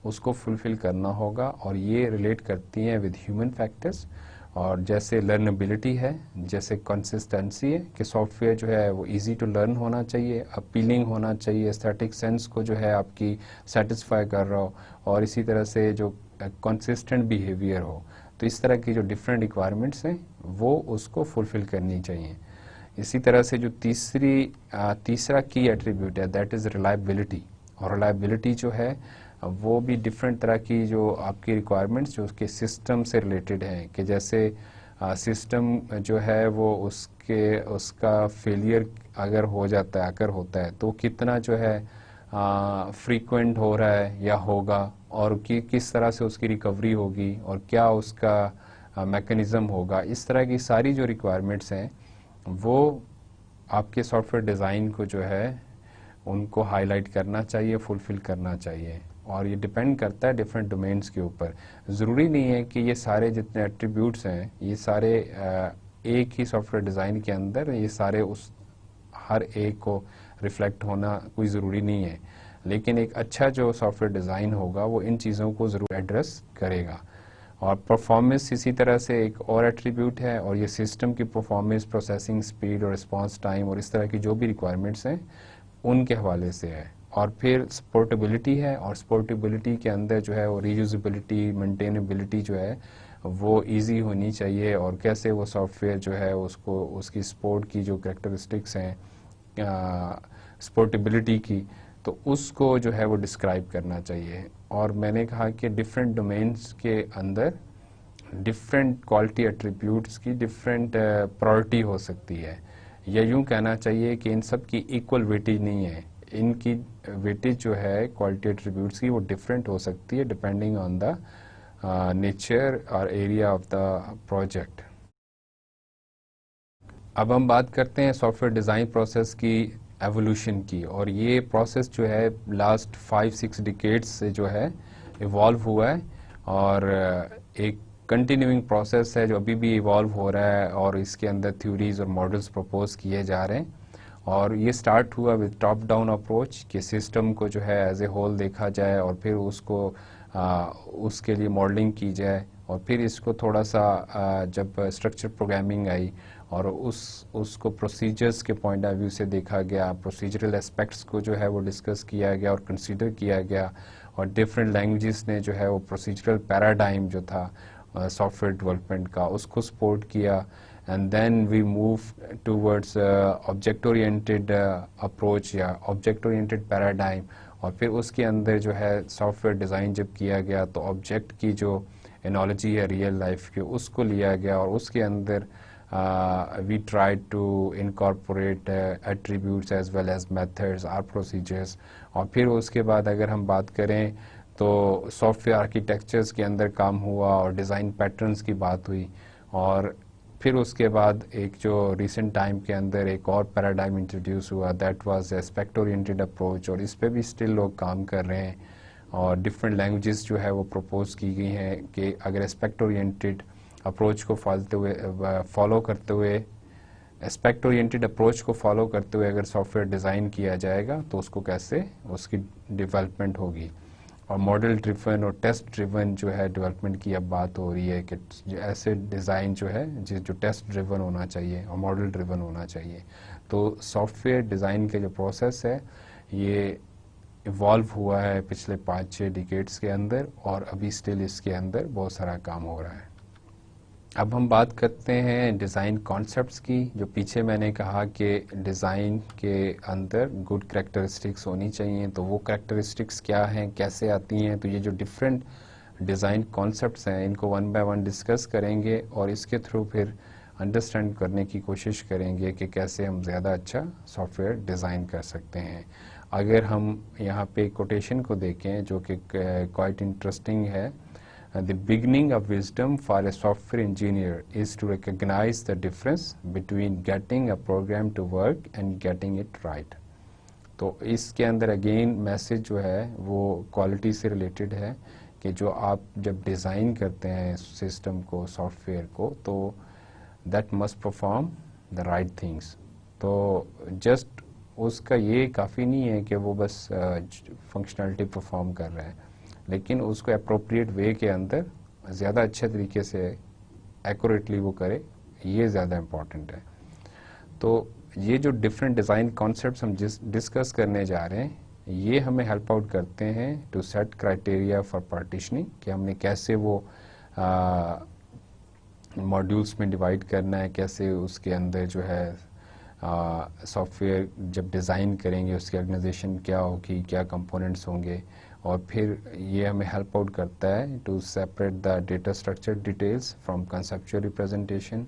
उसको फुलफिल करना होगा। और ये रिलेट करती हैं विद ह्यूमन फैक्टर्स, और जैसे लर्नेबिलिटी है, जैसे कंसिस्टेंसी है कि सॉफ्टवेयर जो है वो इजी टू लर्न होना चाहिए, अपीलिंग होना चाहिए, एस्थेटिक सेंस को जो है आपकी सेटिस्फाई कर रहा हो, और इसी तरह से जो कंसिस्टेंट बिहेवियर हो। तो इस तरह की जो डिफरेंट रिक्वायरमेंट्स हैं वो उसको फुलफिल करनी चाहिए। इसी तरह से जो तीसरा की एट्रीब्यूट है दैट इज़ रिलायबिलिटी, और रिलायबिलिटी जो है वो भी डिफरेंट तरह की जो आपकी रिक्वायरमेंट्स जो उसके सिस्टम से रिलेटेड हैं, कि जैसे सिस्टम जो है वो उसका फेलियर अगर होता है तो कितना जो है फ्रीक्वेंट हो रहा है या होगा, और किस तरह से उसकी रिकवरी होगी, और क्या उसका मैकेनिज़्म होगा। इस तरह की सारी जो रिक्वायरमेंट्स हैं वो आपके सॉफ्टवेयर डिज़ाइन को जो है उनको हाईलाइट करना चाहिए, फुलफिल करना चाहिए। और ये डिपेंड करता है डिफरेंट डोमेन्स के ऊपर। ज़रूरी नहीं है कि ये सारे जितने एट्रीब्यूट्स हैं ये सारे एक ही सॉफ्टवेयर डिज़ाइन के अंदर ये सारे उस हर एक को रिफ्लेक्ट होना कोई ज़रूरी नहीं है, लेकिन एक अच्छा जो सॉफ्टवेयर डिज़ाइन होगा वो इन चीज़ों को ज़रूर एड्रेस करेगा। और परफॉर्मेंस इसी तरह से एक और एट्रीब्यूट है, और ये सिस्टम की परफॉर्मेंस, प्रोसेसिंग स्पीड और रिस्पांस टाइम और इस तरह की जो भी रिक्वायरमेंट्स हैं उनके हवाले से है। और फिर सपोर्टेबिलिटी है, और सपोर्टेबिलिटी के अंदर जो है वो रीयूजेबिलिटी, मेंटेनेबिलिटी जो है वो इजी होनी चाहिए, और कैसे वो सॉफ्टवेयर जो है उसको उसकी सपोर्ट की जो कैरेक्टरिस्टिक्स हैं सपोर्टेबिलिटी की, तो उसको जो है वो डिस्क्राइब करना चाहिए। और मैंने कहा कि डिफरेंट डोमेन्स के अंदर डिफरेंट क्वालिटी एट्रीब्यूट्स की डिफरेंट प्रायोरिटी हो सकती है, या यूँ कहना चाहिए कि इन सब की इक्वल वेटेज नहीं है। इनकी वेटेज जो है क्वालिटी एट्रीब्यूट्स की वो डिफरेंट हो सकती है डिपेंडिंग ऑन द नेचर और एरिया ऑफ द प्रोजेक्ट। अब हम बात करते हैं सॉफ्टवेयर डिज़ाइन प्रोसेस की एवोल्यूशन की, और ये प्रोसेस जो है लास्ट 5-6 डिकेड्स से जो है इवॉल्व हुआ है, और एक कंटिन्यूइंग प्रोसेस है जो अभी भी इवॉल्व हो रहा है, और इसके अंदर थ्योरीज और मॉडल्स प्रपोज किए जा रहे हैं। और ये स्टार्ट हुआ विद टॉप डाउन अप्रोच कि सिस्टम को जो है एज ए होल देखा जाए, और फिर उसको उसके लिए मॉडलिंग की जाए, और फिर इसको थोड़ा सा जब स्ट्रक्चर प्रोग्रामिंग आई और उसको प्रोसीजर्स के पॉइंट ऑफ व्यू से देखा गया, प्रोसीजरल एस्पेक्ट्स को जो है वो डिस्कस किया गया और कंसीडर किया गया, और डिफरेंट लैंग्वेजेस ने जो है वो प्रोसीजरल पैराडाइम जो था सॉफ्टवेयर डेवलपमेंट का उसको सपोर्ट किया, and then we move towards object oriented approach या ऑब्जेक्ट ओरिएंटेड पैराडाइम, और फिर उसके अंदर जो है सॉफ्टवेयर डिज़ाइन जब किया गया तो ऑब्जेक्ट की जो एनोलॉजी है रियल लाइफ की उसको लिया गया, और उसके अंदर we tried to incorporate attributes as well as methods or procedures। और फिर उसके बाद अगर हम बात करें तो सॉफ्टवेयर आर्किटेक्चर्स के अंदर काम हुआ और डिज़ाइन पैटर्न्स की बात हुई, और फिर उसके बाद एक जो रिसेंट टाइम के अंदर एक और पैराडाइम इंट्रोड्यूस हुआ, that was aspect oriented approach, और इस पे भी स्टिल लोग काम कर रहे हैं, और डिफरेंट लैंग्वेजेस जो है वो प्रपोज की गई हैं कि अगर एस्पेक्ट ओरिएंटेड अप्रोच को फॉलो करते हुए एस्पेक्ट ओरिएंटेड अप्रोच को फॉलो करते हुए अगर सॉफ्टवेयर डिज़ाइन किया जाएगा तो उसको कैसे उसकी डेवलपमेंट होगी। और मॉडल ड्रिवन और टेस्ट ड्रिवन जो है डेवलपमेंट की अब बात हो रही है कि ऐसे डिज़ाइन जो है जो टेस्ट ड्रिवन होना चाहिए और मॉडल ड्रिवन होना चाहिए। तो सॉफ्टवेयर डिज़ाइन के जो प्रोसेस है ये इवॉल्व हुआ है पिछले 5-6 डिकेड्स के अंदर, और अभी स्टिल इसके अंदर बहुत सारा काम हो रहा है। अब हम बात करते हैं डिज़ाइन कॉन्सेप्ट्स की। जो पीछे मैंने कहा कि डिज़ाइन के अंदर गुड कैरेक्टरिस्टिक्स होनी चाहिए, तो वो कैरेक्टरिस्टिक्स क्या हैं, कैसे आती हैं, तो ये जो डिफरेंट डिज़ाइन कॉन्सेप्ट्स हैं इनको वन बाय वन डिस्कस करेंगे, और इसके थ्रू फिर अंडरस्टैंड करने की कोशिश करेंगे कि कैसे हम ज़्यादा अच्छा सॉफ्टवेयर डिज़ाइन कर सकते हैं। अगर हम यहाँ पे कोटेशन को देखें जो कि क्वाइट इंटरेस्टिंग है, the beginning of wisdom for a software engineer is to recognize the difference between getting a program to work and getting it right। तो इसके अंदर अगेन मैसेज जो है वो क्वालिटी से रिलेटेड है कि जो आप जब डिज़ाइन करते हैं सिस्टम को, सॉफ्टवेयर को, तो that must perform the right things. तो जस्ट उसका ये काफ़ी नहीं है कि वो बस फंक्शनलिटी परफॉर्म कर रहा है, लेकिन उसको अप्रोप्रिएट वे के अंदर ज़्यादा अच्छे तरीके से एक्यूरेटली वो करे, ये ज़्यादा इम्पॉर्टेंट है। तो ये जो डिफरेंट डिज़ाइन कॉन्सेप्ट्स हम डिस्कस करने जा रहे हैं ये हमें हेल्प आउट करते हैं to set criteria for partitioning, कि हमने कैसे वो मॉड्यूल्स में डिवाइड करना है, कैसे उसके अंदर जो है सॉफ्टवेयर जब डिज़ाइन करेंगे उसकी ऑर्गेनाइजेशन क्या होगी, क्या कंपोनेंट्स होंगे, और फिर ये हमें हेल्प आउट करता है to separate the data structure details from conceptual representation.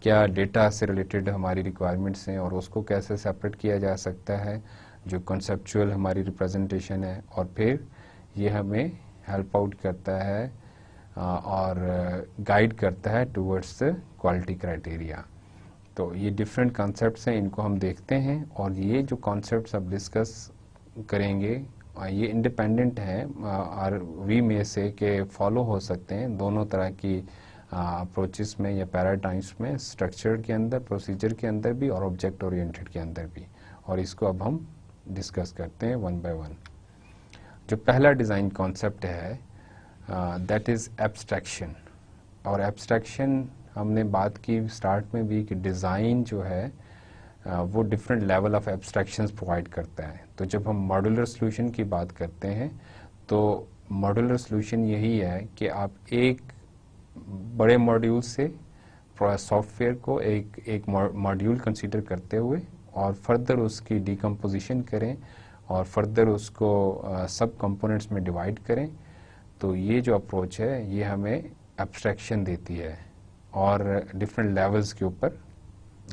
क्या डेटा से रिलेटेड हमारी रिक्वायरमेंट्स हैं और उसको कैसे सेपरेट किया जा सकता है जो कंसेप्चुअल हमारी रिप्रेजेंटेशन है, और फिर ये हमें हेल्प आउट करता है और गाइड करता है टूवर्ड्स द क्वालिटी क्राइटेरिया। तो ये डिफरेंट कॉन्सेप्ट्स हैं, इनको हम देखते हैं, और ये जो कॉन्सेप्ट्स अब डिस्कस करेंगे ये इंडिपेंडेंट हैं और वी में से के फॉलो हो सकते हैं दोनों तरह की अप्रोचेस में या पैराडाइम्स में, स्ट्रक्चर के अंदर, प्रोसीजर के अंदर भी और ऑब्जेक्ट ओरिएंटेड के अंदर भी, और इसको अब हम डिस्कस करते हैं वन बाय वन। जो पहला डिज़ाइन कॉन्सेप्ट है दैट इज़ एब्स्ट्रैक्शन। और एब्स्ट्रैक्शन हमने बात की स्टार्ट में भी कि डिज़ाइन जो है वो different level of abstractions provide करता है। तो जब हम मॉड्यूलर सॉल्यूशन की बात करते हैं तो मॉड्यूलर सॉल्यूशन यही है कि आप एक बड़े मॉड्यूल से सॉफ्टवेयर को एक मॉड्यूल कंसीडर करते हुए और फर्दर उसकी डिकम्पोजिशन करें और फर्दर उसको सब कंपोनेंट्स में डिवाइड करें। तो ये जो अप्रोच है ये हमें एब्स्ट्रैक्शन देती है, और डिफरेंट लेवल्स के ऊपर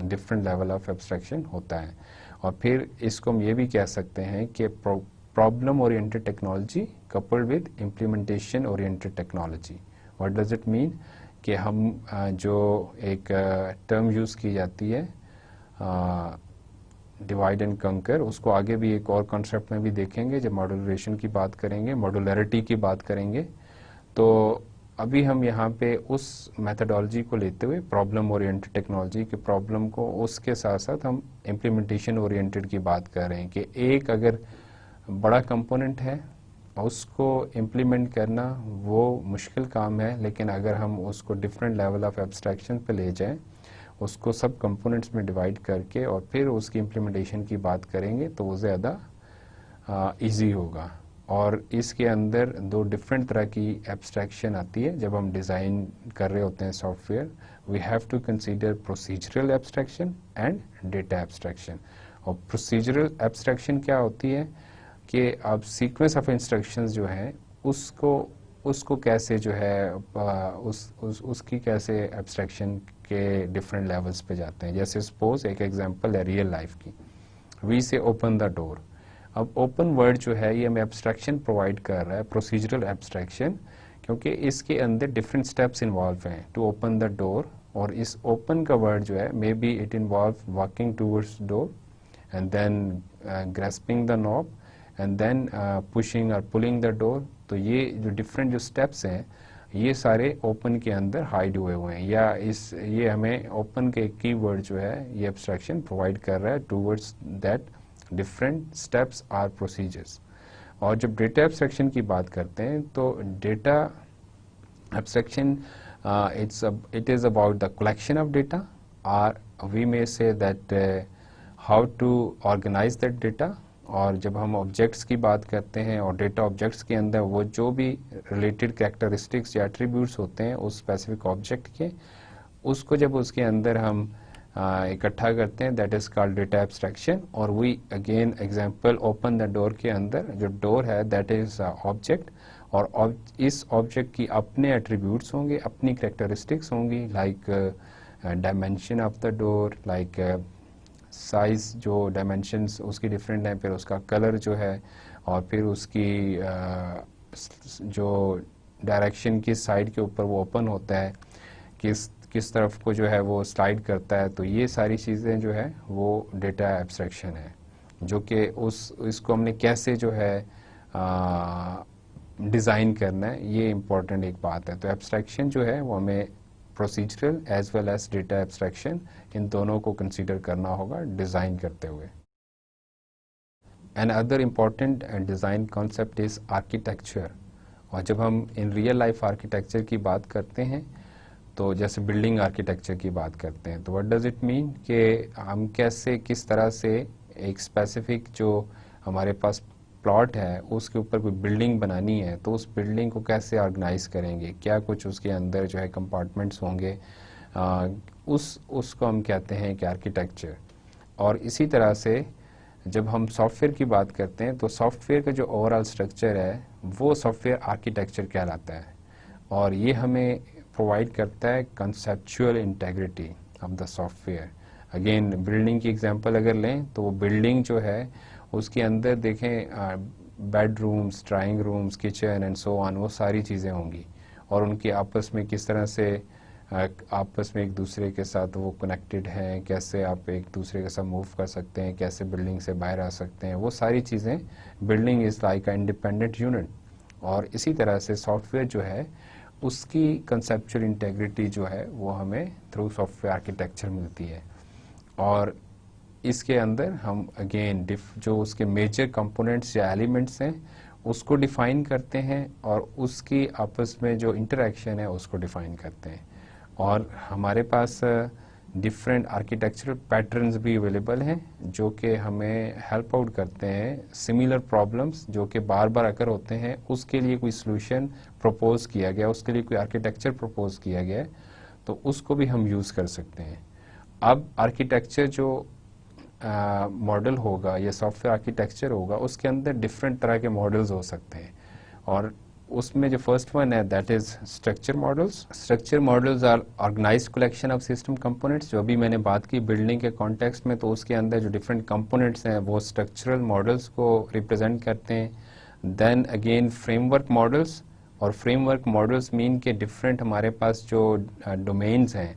डिफरेंट लेवल ऑफ एब्स्ट्रैक्शन होता है। और फिर इसको हम ये भी कह सकते हैं कि problem oriented technology coupled with implementation oriented technology. What does it mean कि हम जो एक टर्म यूज़ की जाती है डिवाइड एंड कंकर, उसको आगे भी एक और कॉन्सेप्ट में भी देखेंगे जब मॉड्यूलरेशन की बात करेंगे, मॉड्यूलरिटी की बात करेंगे। तो अभी हम यहाँ पे उस मेथडोलॉजी को लेते हुए प्रॉब्लम ओरिएंटेड टेक्नोलॉजी के प्रॉब्लम को, उसके साथ साथ हम इम्प्लीमेंटेशन ओरिएंटेड की बात कर रहे हैं कि एक अगर बड़ा कंपोनेंट है उसको इम्प्लीमेंट करना वो मुश्किल काम है, लेकिन अगर हम उसको डिफरेंट लेवल ऑफ एब्स्ट्रैक्शन पे ले जाएं, उसको सब कंपोनेंट्स में डिवाइड करके और फिर उसकी इम्प्लीमेंटेशन की बात करेंगे तो वो ज़्यादा ईजी होगा। और इसके अंदर दो डिफरेंट तरह की एब्स्ट्रैक्शन आती है जब हम डिज़ाइन कर रहे होते हैं software. We have to consider procedural abstraction and data abstraction. और प्रोसीजरल एब्स्ट्रैक्शन क्या होती है कि आप सीक्वेंस ऑफ इंस्ट्रक्शंस जो हैं उसको कैसे जो है उसकी कैसे एब्स्ट्रैक्शन के डिफरेंट लेवल्स पे जाते हैं। जैसे सपोज एक एग्जांपल है रियल लाइफ की, वी से ओपन द डोर। अब ओपन वर्ड जो है ये हमें एब्स्ट्रैक्शन प्रोवाइड कर रहा है, प्रोसीजरल एब्स्ट्रैक्शन, क्योंकि इसके अंदर डिफरेंट स्टेप्स इन्वॉल्व हैं टू ओपन द डोर। और इस ओपन का वर्ड जो है maybe it involve walking towards door and then grasping the knob and then pushing or pulling the door. तो ये जो डिफरेंट जो स्टेप्स हैं ये सारे ओपन के अंदर हाइड हुए हुए हैं, या ये हमें ओपन के की वर्ड जो है ये एब्स्ट्रैक्शन प्रोवाइड कर रहा है towards that different steps are procedures. और जब डेटा एब्स्ट्रैक्शन की बात करते हैं तो data abstraction it is about the collection of data, or we may say that how to organize that data। और जब हम ऑब्जेक्ट्स की बात करते हैं और डेटा ऑब्जेक्ट्स के अंदर वो जो भी रिलेटेड कैरेक्टरिस्टिक्स या एट्रीब्यूट्स होते हैं उस स्पेसिफिक ऑब्जेक्ट के, उसको जब उसके अंदर हम इकट्ठा करते हैं that is called data abstraction. और we again example open the door के अंदर जो डोर है दैट इज ऑब्जेक्ट, और इस ऑब्जेक्ट की अपने एट्रीब्यूट्स होंगे, अपनी कैरेक्टरिस्टिक्स होंगी, like dimension of the door, like size, जो डायमेंशंस उसकी डिफरेंट हैं, फिर उसका कलर जो है, और फिर उसकी जो डायरेक्शन की साइड के ऊपर वो ओपन होता है, किस तरफ को जो है वो स्लाइड करता है। तो ये सारी चीज़ें जो है वो डेटा एब्स्ट्रैक्शन है, जो कि इसको हमने कैसे जो है डिज़ाइन करना है, ये इम्पोर्टेंट एक बात है। तो एब्स्ट्रैक्शन जो है वो हमें procedural as well as data abstraction, इन दोनों को कंसीडर करना होगा डिज़ाइन करते हुए। Another important design concept is architecture. और जब हम इन रियल लाइफ आर्किटेक्चर की बात करते हैं तो जैसे बिल्डिंग आर्किटेक्चर की बात करते हैं तो व्हाट डज इट मीन कि हम कैसे किस तरह से एक स्पेसिफिक जो हमारे पास प्लॉट है उसके ऊपर कोई बिल्डिंग बनानी है तो उस बिल्डिंग को कैसे ऑर्गेनाइज करेंगे, क्या कुछ उसके अंदर जो है कंपार्टमेंट्स होंगे, उसको हम कहते हैं कि आर्किटेक्चर। और इसी तरह से जब हम सॉफ्टवेयर की बात करते हैं तो सॉफ्टवेयर का जो ओवरऑल स्ट्रक्चर है वो सॉफ्टवेयर आर्किटेक्चर कहलाता है, और ये हमें प्रोवाइड करता है conceptual integrity of the software. Again building की एग्जांपल अगर लें तो वो बिल्डिंग जो है उसके अंदर देखें bedrooms, drawing rooms, kitchen and so on, वो सारी चीज़ें होंगी, और उनके आपस में किस तरह से आपस में एक दूसरे के साथ वो कनेक्टेड हैं, कैसे आप एक दूसरे के साथ मूव कर सकते हैं, कैसे बिल्डिंग से बाहर आ सकते हैं, वो सारी चीज़ें। Building is like a independent unit. और इसी तरह से सॉफ्टवेयर जो है उसकी कंसेप्चुअल इंटेग्रिटी जो है वो हमें थ्रू सॉफ्टवेयर आर्किटेक्चर मिलती है। और इसके अंदर हम अगेन जो उसके मेजर कंपोनेंट्स या एलिमेंट्स हैं उसको डिफाइन करते हैं, और उसकी आपस में जो इंटरेक्शन है उसको डिफाइन करते हैं। और हमारे पास डिफरेंट आर्किटेक्चरल पैटर्न्स भी अवेलेबल हैं जो कि हमें हेल्प आउट करते हैं सिमिलर प्रॉब्लम्स जो कि बार बार अगर होते हैं उसके लिए कोई सॉल्यूशन प्रपोज किया गया, उसके लिए कोई आर्किटेक्चर प्रपोज किया गया है तो उसको भी हम यूज़ कर सकते हैं। अब आर्किटेक्चर जो मॉडल होगा या सॉफ्टवेयर आर्किटेक्चर होगा उसके अंदर डिफरेंट तरह के मॉडल्स हो सकते हैं, और उसमें जो फर्स्ट वन है that is structure models. Structure models are organised collection of system components. जो अभी मैंने बात की बिल्डिंग के कॉन्टेक्स्ट में, तो उसके अंदर जो डिफरेंट कंपोनेंट्स हैं वो स्ट्रक्चरल मॉडल्स को रिप्रेजेंट करते हैं। देन अगेन फ्रेमवर्क मॉडल्स, और फ्रेमवर्क मॉडल्स मीन के डिफरेंट हमारे पास जो डोमेन्स हैं,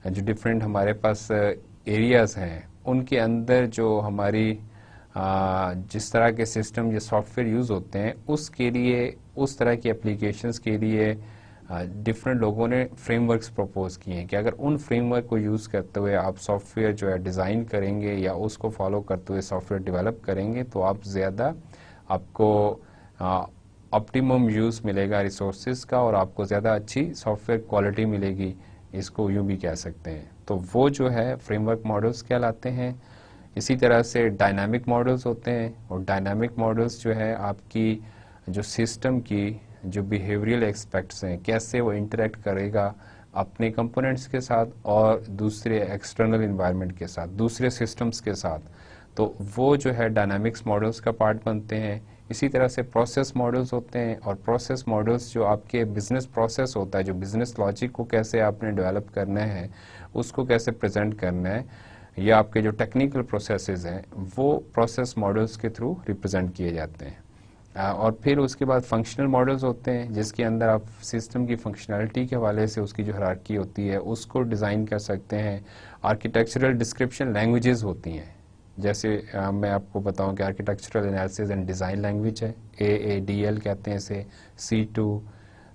जो डिफरेंट हमारे पास एरियाज हैं उनके अंदर जो हमारी जिस तरह के सिस्टम या सॉफ्टवेयर यूज़ होते हैं उसके लिए, उस तरह की एप्लीकेशंस के लिए डिफरेंट लोगों ने फ्रेमवर्क्स प्रपोज किए हैं कि अगर उन फ्रेमवर्क को यूज़ करते हुए आप सॉफ्टवेयर जो है डिज़ाइन करेंगे या उसको फॉलो करते हुए सॉफ्टवेयर डेवलप करेंगे तो आप ज़्यादा, आपको ऑप्टिमम यूज़ मिलेगा रिसोर्सेज का और आपको ज़्यादा अच्छी सॉफ्टवेयर क्वालिटी मिलेगी, इसको यूँ भी कह सकते हैं। तो वो जो है फ्रेमवर्क मॉडल्स कहलाते हैं। इसी तरह से डायनामिक मॉडल्स होते हैं, और डायनामिक मॉडल्स जो है आपकी जो सिस्टम की जो बिहेवियरल एस्पेक्ट्स हैं, कैसे वो इंटरेक्ट करेगा अपने कंपोनेंट्स के साथ और दूसरे एक्सटर्नल इन्वायरमेंट के साथ, दूसरे सिस्टम्स के साथ, तो वो जो है डायनामिक्स मॉडल्स का पार्ट बनते हैं। इसी तरह से प्रोसेस मॉडल्स होते हैं, और प्रोसेस मॉडल्स जो आपके बिजनेस प्रोसेस होता है, जो बिजनेस लॉजिक को कैसे आपने डेवलप करना है, उसको कैसे प्रेजेंट करना है, या आपके जो टेक्निकल प्रोसेसेस हैं वो प्रोसेस मॉडल्स के थ्रू रिप्रेजेंट किए जाते हैं। और फिर उसके बाद फंक्शनल मॉडल्स होते हैं, जिसके अंदर आप सिस्टम की फंक्शनैलिटी के हवाले से उसकी जो हायरार्की होती है उसको डिज़ाइन कर सकते हैं। आर्किटेक्चरल डिस्क्रिप्शन लैंग्वेजेस होती हैं, जैसे मैं आपको बताऊं कि architectural analysis and design language है, AADL कहते हैं इसे, C2,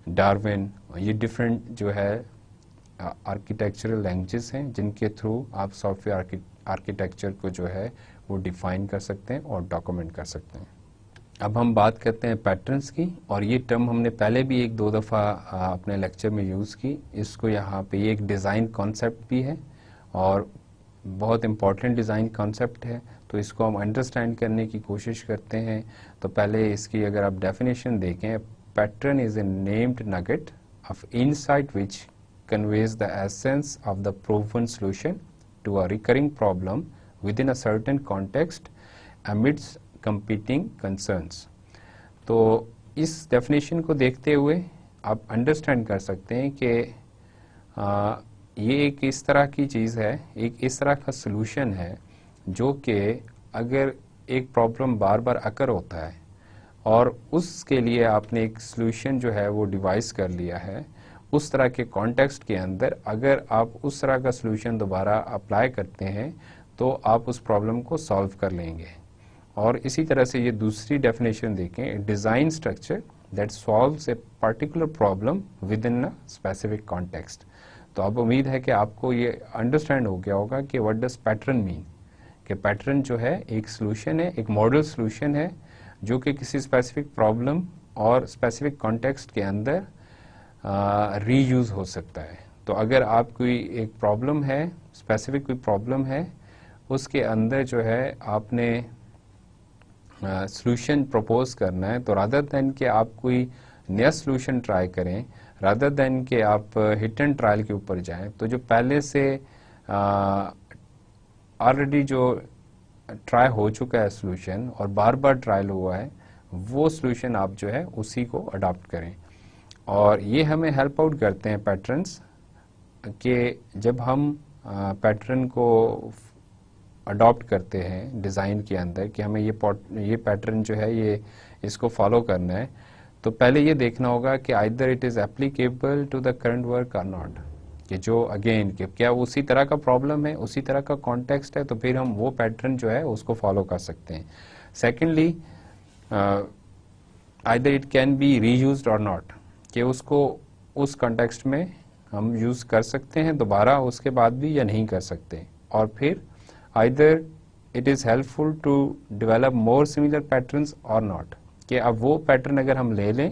डार्विन, ये डिफरेंट जो है आर्किटेक्चरल लैंग्वेजेस हैं जिनके थ्रू आप सॉफ्टवेयर आर्किटेक्चर को जो है वो डिफाइन कर सकते हैं और डॉक्यूमेंट कर सकते हैं। अब हम बात करते हैं पैटर्न्स की, और ये टर्म हमने पहले भी एक दो दफ़ा अपने लेक्चर में यूज़ की। इसको यहाँ पे ये एक डिज़ाइन कॉन्सेप्ट भी है और बहुत इम्पॉर्टेंट डिज़ाइन कॉन्सेप्ट है, तो इसको हम अंडरस्टैंड करने की कोशिश करते हैं। तो पहले इसकी अगर आप डेफिनेशन देखें, pattern is a named nugget of insight which conveys the essence of the proven solution to a recurring problem within a certain context amidst competing concerns। तो इस डेफिनेशन को देखते हुए आप अंडरस्टैंड कर सकते हैं कि ये एक इस तरह की चीज़ है, एक इस तरह का सलूशन है जो कि अगर एक प्रॉब्लम बार बार अकर होता है और उसके लिए आपने एक सलूशन जो है वो डिवाइस कर लिया है, उस तरह के कॉन्टेक्स्ट के अंदर अगर आप उस तरह का सलूशन दोबारा अप्लाई करते हैं तो आप उस प्रॉब्लम को सॉल्व कर लेंगे। और इसी तरह से ये दूसरी डेफिनेशन देखें, design structure that solves a particular problem with in a specific context. तो अब उम्मीद है कि आपको ये अंडरस्टैंड हो गया होगा कि व्हाट डज पैटर्न मीन, कि पैटर्न जो है एक सलूशन है, एक मॉडल सलूशन है जो कि किसी स्पेसिफिक प्रॉब्लम और स्पेसिफिक कॉन्टेक्स्ट के अंदर रीयूज़ हो सकता है। तो अगर आप कोई एक प्रॉब्लम है, स्पेसिफिक कोई प्रॉब्लम है, उसके अंदर जो है आपने सॉल्यूशन प्रपोज करना है, तो रादर देन कि आप कोई नया सॉल्यूशन ट्राई करें, रादर देन कि आप हिट एंड ट्रायल के ऊपर जाएं, तो जो पहले से ऑलरेडी जो ट्राई हो चुका है सॉल्यूशन और बार बार ट्रायल हुआ है, वो सॉल्यूशन आप जो है उसी को अडॉप्ट करें। और ये हमें हेल्प आउट करते हैं पैटर्न्स, कि जब हम पैटर्न को अडॉप्ट करते हैं डिज़ाइन के अंदर कि हमें ये पैटर्न जो है ये इसको फॉलो करना है, तो पहले ये देखना होगा कि either it is applicable to the current work or not, कि जो अगेन कि क्या उसी तरह का प्रॉब्लम है, उसी तरह का कॉन्टेक्स्ट है, तो फिर हम वो पैटर्न जो है उसको फॉलो कर सकते हैं। Secondly, either it can be reused और नॉट, कि उसको उस कॉन्टेक्स्ट में हम यूज़ कर सकते हैं दोबारा उसके बाद भी या नहीं कर सकते। और फिर either it is helpful to develop more similar patterns or not, कि अब वो पैटर्न अगर हम ले लें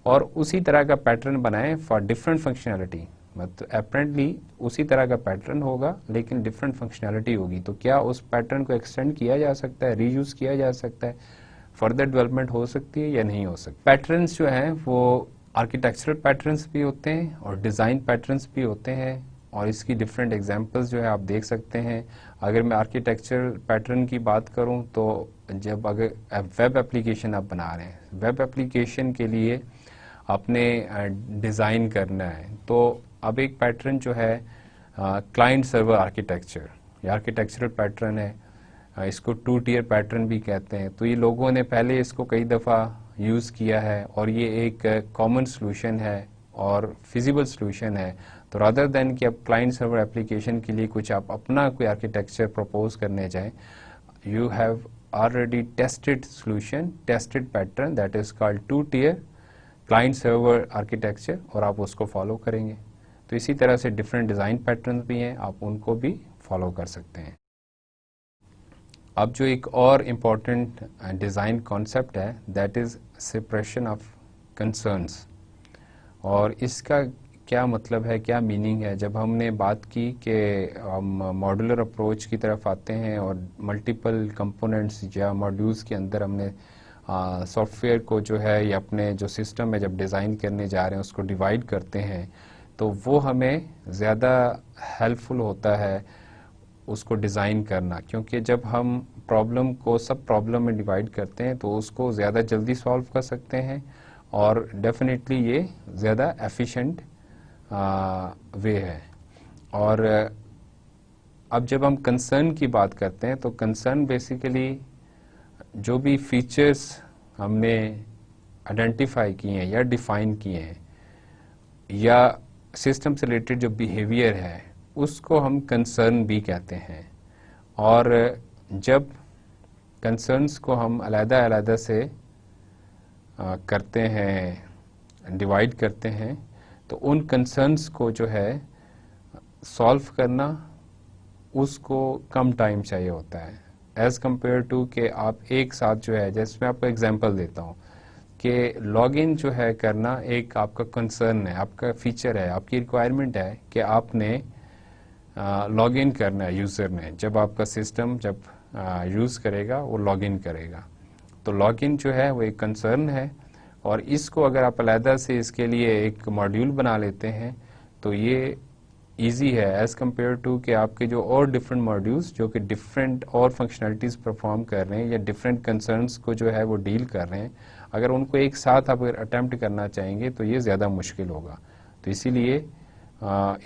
और उसी तरह का पैटर्न बनाएं फॉर डिफरेंट फंक्शनैलिटी, मतलब अपेरेंटली उसी तरह का पैटर्न होगा लेकिन डिफरेंट फंक्शनैलिटी होगी, तो क्या उस पैटर्न को एक्सटेंड किया जा सकता है, रीयूज़ किया जा सकता है, फर्दर डेवलपमेंट हो सकती है या नहीं हो सकती। पैटर्न्स जो हैं वो आर्किटेक्चरल पैटर्न्स भी होते हैं और डिज़ाइन पैटर्न्स भी होते हैं, और इसकी डिफरेंट एग्जांपल्स जो है आप देख सकते हैं। अगर मैं आर्किटेक्चरल पैटर्न की बात करूं तो जब अगर वेब एप्लीकेशन आप बना रहे हैं, वेब एप्लीकेशन के लिए आपने डिज़ाइन करना है, तो अब एक पैटर्न जो है क्लाइंट सर्वर आर्किटेक्चर, ये आर्किटेक्चरल पैटर्न है, इसको 2 टियर पैटर्न भी कहते हैं। तो ये लोगों ने पहले इसको कई दफ़ा यूज़ किया है और ये एक कॉमन सॉल्यूशन है और फिजिबल सॉल्यूशन है। तो रादर देन कि आप क्लाइंट सर्वर एप्लीकेशन के लिए कुछ आप अपना कोई आर्किटेक्चर प्रपोज करने जाएं, you have already tested solution, tested pattern, that is called two tier client server architecture, और आप उसको फॉलो करेंगे। तो इसी तरह से डिफरेंट डिज़ाइन पैटर्न भी हैं, आप उनको भी फॉलो कर सकते हैं। अब जो एक और इम्पॉर्टेंट डिज़ाइन कॉन्सेप्ट है, that is separation of concerns. और इसका क्या मतलब है, क्या मीनिंग है? जब हमने बात की कि हम मॉड्यूलर अप्रोच की तरफ आते हैं और मल्टीपल कंपोनेंट्स या मॉड्यूल्स के अंदर हमने सॉफ्टवेयर को जो है या अपने जो सिस्टम है जब डिज़ाइन करने जा रहे हैं उसको डिवाइड करते हैं, तो वो हमें ज़्यादा हेल्पफुल होता है उसको डिज़ाइन करना, क्योंकि जब हम प्रॉब्लम को सब प्रॉब्लम में डिवाइड करते हैं तो उसको ज़्यादा जल्दी सॉल्व कर सकते हैं और डेफिनेटली ये ज़्यादा एफिशिएंट वे है। और अब जब हम कंसर्न की बात करते हैं तो कंसर्न बेसिकली जो भी फीचर्स हमने आइडेंटिफाई किए हैं या डिफाइन किए हैं या सिस्टम से रिलेटेड जो बिहेवियर है उसको हम कंसर्न भी कहते हैं। और जब कंसर्न्स को हम अलग-अलग से करते हैं, डिवाइड करते हैं, तो उन कंसर्न्स को जो है सॉल्व करना उसको कम टाइम चाहिए होता है एज़ कम्पेयर टू कि आप एक साथ जो है, जैसे मैं आपको एग्जांपल देता हूँ कि लॉगिन जो है करना एक आपका कंसर्न है, आपका फीचर है, आपकी रिक्वायरमेंट है कि आपने लॉगिन करना है यूज़र ने, जब आपका सिस्टम जब यूज़ करेगा वो लॉगिन करेगा। तो लॉगिन जो है वो एक कंसर्न है और इसको अगर आप अलहदा से इसके लिए एक मॉड्यूल बना लेते हैं तो ये इजी है एज़ कम्पेयर टू कि आपके जो और डिफरेंट मॉड्यूल्स जो कि डिफरेंट और फंक्शनलिटीज़ परफॉर्म कर रहे हैं या डिफरेंट कंसर्न्स को जो है वो डील कर रहे हैं, अगर उनको एक साथ आप अगर अटैम्प्ट करना चाहेंगे तो ये ज़्यादा मुश्किल होगा। तो इसीलिए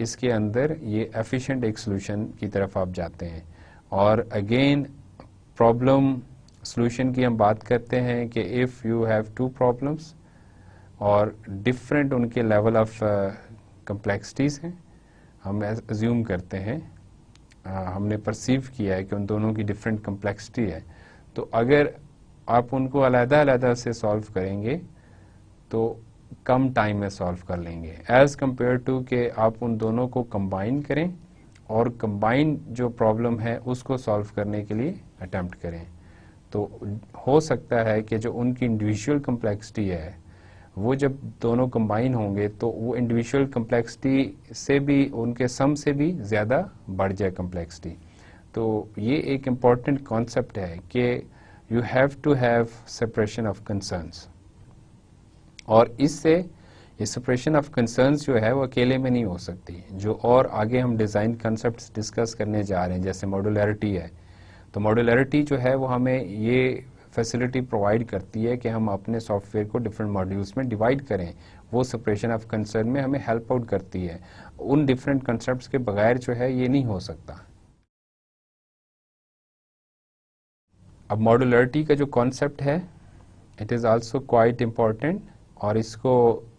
इसके अंदर ये एफिशिएंट एक सोल्यूशन की तरफ आप जाते हैं। और अगेन प्रॉब्लम सोल्यूशन की हम बात करते हैं कि if you have two problems और डिफरेंट उनके लेवल ऑफ कम्प्लेक्सिटीज़ हैं, हम अज्यूम करते हैं, हमने परसीव किया है कि उन दोनों की डिफरेंट कम्प्लेक्सिटी है, तो अगर आप उनको अलग-अलग से सॉल्व करेंगे तो कम टाइम में सॉल्व कर लेंगे एज़ कम्पेयर टू कि आप उन दोनों को कंबाइन करें और कंबाइन जो प्रॉब्लम है उसको सॉल्व करने के लिए अटेम्प्ट करें। तो हो सकता है कि जो उनकी इंडिविजुअल कम्प्लेक्सिटी है वो जब दोनों कंबाइन होंगे तो वो इंडिविजुअल कम्प्लेक्सिटी से भी, उनके सम से भी ज़्यादा बढ़ जाए कम्प्लेक्सिटी। तो ये एक इम्पॉर्टेंट कॉन्सेप्ट है कि you have to have separation of concerns. और इससे ये सेपरेशन ऑफ कंसर्न्स जो है वो अकेले में नहीं हो सकती। जो और आगे हम डिज़ाइन कॉन्सेप्ट्स डिस्कस करने जा रहे हैं, जैसे मॉड्यूलरिटी है, तो मॉड्यूलरिटी जो है वो हमें ये फैसिलिटी प्रोवाइड करती है कि हम अपने सॉफ्टवेयर को डिफरेंट मॉड्यूल्स में डिवाइड करें। वो सेपरेशन ऑफ कंसर्न में हमें हेल्प आउट करती है। उन डिफरेंट कंसेप्ट्स के बगैर जो है ये नहीं हो सकता। अब मॉड्यूलरिटी का जो कॉन्सेप्ट है it is also quite important, और इसको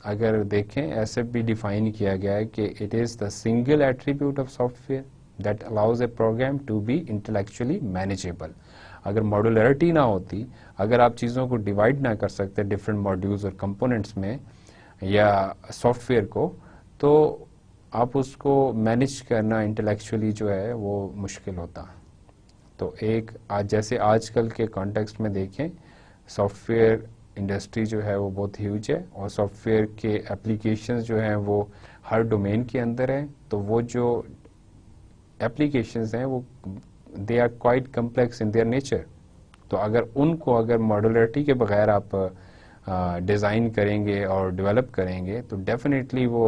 अगर देखें ऐसे भी डिफाइन किया गया है कि it is the single attribute of software that allows a program to be intellectually manageable. अगर मॉड्यूलरिटी ना होती, अगर आप चीज़ों को डिवाइड ना कर सकते डिफरेंट मॉड्यूल्स और कंपोनेंट्स में या सॉफ्टवेयर को, तो आप उसको मैनेज करना इंटेलेक्चुअली जो है वो मुश्किल होता। तो एक आज जैसे आजकल के कॉन्टेक्स्ट में देखें, सॉफ्टवेयर इंडस्ट्री जो है वो बहुत ह्यूज है और सॉफ्टवेयर के एप्लीकेशंस जो हैं वो हर डोमेन के अंदर हैं। तो वो जो एप्लीकेशंस हैं वो they are quite complex in their nature. तो अगर मॉड्यूलरिटी के बगैर आप डिज़ाइन करेंगे और डेवलप करेंगे तो डेफिनेटली वो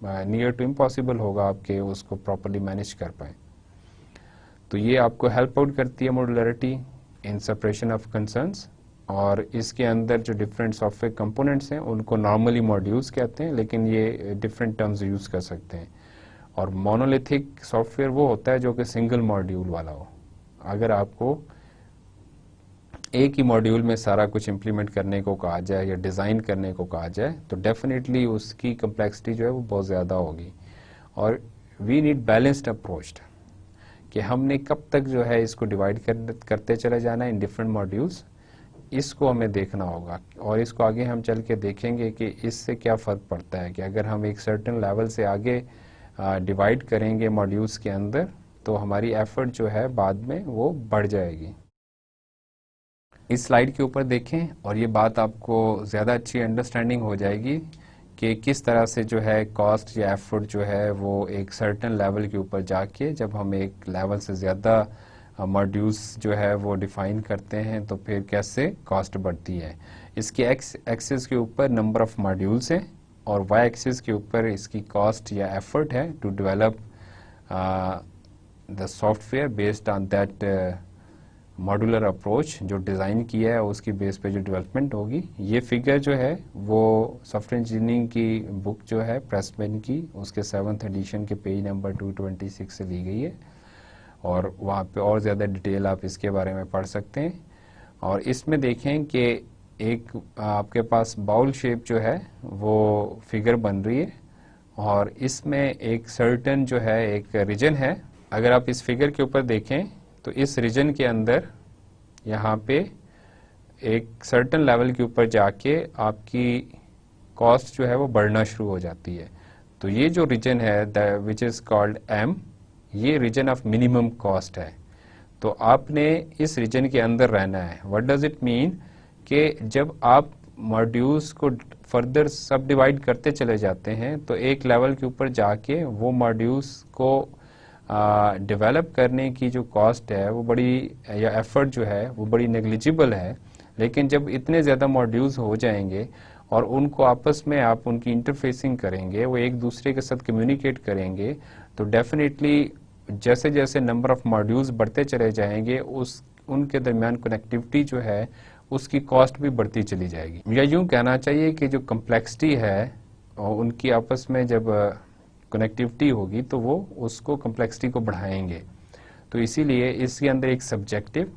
नियर टू इम्पॉसिबल होगा आपके उसको प्रॉपर्ली मैनेज कर पाए। तो ये आपको हेल्प आउट करती है modularity in separation of concerns. और इसके अंदर जो डिफरेंट सॉफ्टवेयर कंपोनेंट्स हैं उनको नॉर्मली मॉड्यूल्स कहते हैं, लेकिन ये डिफरेंट टर्म्स यूज़ कर सकते हैं। और मोनोलिथिक सॉफ्टवेयर वो होता है जो कि सिंगल मॉड्यूल वाला हो। अगर आपको एक ही मॉड्यूल में सारा कुछ इम्प्लीमेंट करने को कहा जाए या डिज़ाइन करने को कहा जाए तो डेफिनेटली उसकी कम्प्लेक्सिटी जो है वो बहुत ज़्यादा होगी। और वी नीड बैलेंस्ड अप्रोच, कि हमने कब तक जो है इसको डिवाइड करते चले जाना है इन डिफरेंट मॉड्यूल्स, इसको हमें देखना होगा। और इसको आगे हम चल के देखेंगे कि इससे क्या फ़र्क पड़ता है, कि अगर हम एक सर्टेन लेवल से आगे डिवाइड करेंगे मॉड्यूल्स के अंदर तो हमारी एफर्ट जो है बाद में वो बढ़ जाएगी। इस स्लाइड के ऊपर देखें और ये बात आपको ज़्यादा अच्छी अंडरस्टैंडिंग हो जाएगी कि किस तरह से जो है कॉस्ट या एफर्ट जो है वो एक सर्टेन लेवल के ऊपर जाके जब हम एक लेवल से ज़्यादा मॉड्यूल्स जो है वो डिफाइन करते हैं तो फिर कैसे कॉस्ट बढ़ती है। इसके एक्स एक्सिस के ऊपर नंबर ऑफ मॉड्यूल्स हैं और वाई एक्सिस के ऊपर इसकी कॉस्ट या एफर्ट है to develop the software based on that modular approach, जो डिज़ाइन किया है उसकी बेस पे जो डेवलपमेंट होगी। ये फिगर जो है वो सॉफ्टवेयर इंजीनियरिंग की बुक जो है प्रेसमैन की, उसके 7th एडिशन के पेज नंबर 226 से ली गई है और वहाँ पे और ज़्यादा डिटेल आप इसके बारे में पढ़ सकते हैं। और इसमें देखें कि एक आपके पास बाउल शेप जो है वो फिगर बन रही है और इसमें एक सर्टेन जो है एक रीजन है। अगर आप इस फिगर के ऊपर देखें तो इस रीजन के अंदर यहाँ पे एक सर्टेन लेवल के ऊपर जाके आपकी कॉस्ट जो है वो बढ़ना शुरू हो जाती है। तो ये जो रीजन है विच इज़ कॉल्ड एम, ये रीजन ऑफ मिनिमम कॉस्ट है। तो आपने इस रीजन के अंदर रहना है। व्हाट डज इट मीन कि जब आप मॉड्यूल्स को फर्दर सब डिवाइड करते चले जाते हैं तो एक लेवल के ऊपर जाके वो मॉड्यूल्स को डेवलप करने की जो कॉस्ट है वो बड़ी, या एफर्ट जो है वो बड़ी नेग्लिजिबल है। लेकिन जब इतने ज़्यादा मॉड्यूल्स हो जाएंगे और उनको आपस में आप उनकी इंटरफेसिंग करेंगे, वो एक दूसरे के साथ कम्युनिकेट करेंगे, तो डेफिनेटली जैसे जैसे नंबर ऑफ मॉड्यूल्स बढ़ते चले जाएंगे उनके दरमियान कनेक्टिविटी जो है उसकी कॉस्ट भी बढ़ती चली जाएगी। या यूँ कहना चाहिए कि जो कम्प्लेक्सिटी है और उनकी आपस में जब कनेक्टिविटी होगी तो वो उसको कम्प्लेक्सिटी को बढ़ाएंगे। तो इसीलिए इसके अंदर एक सब्जेक्टिव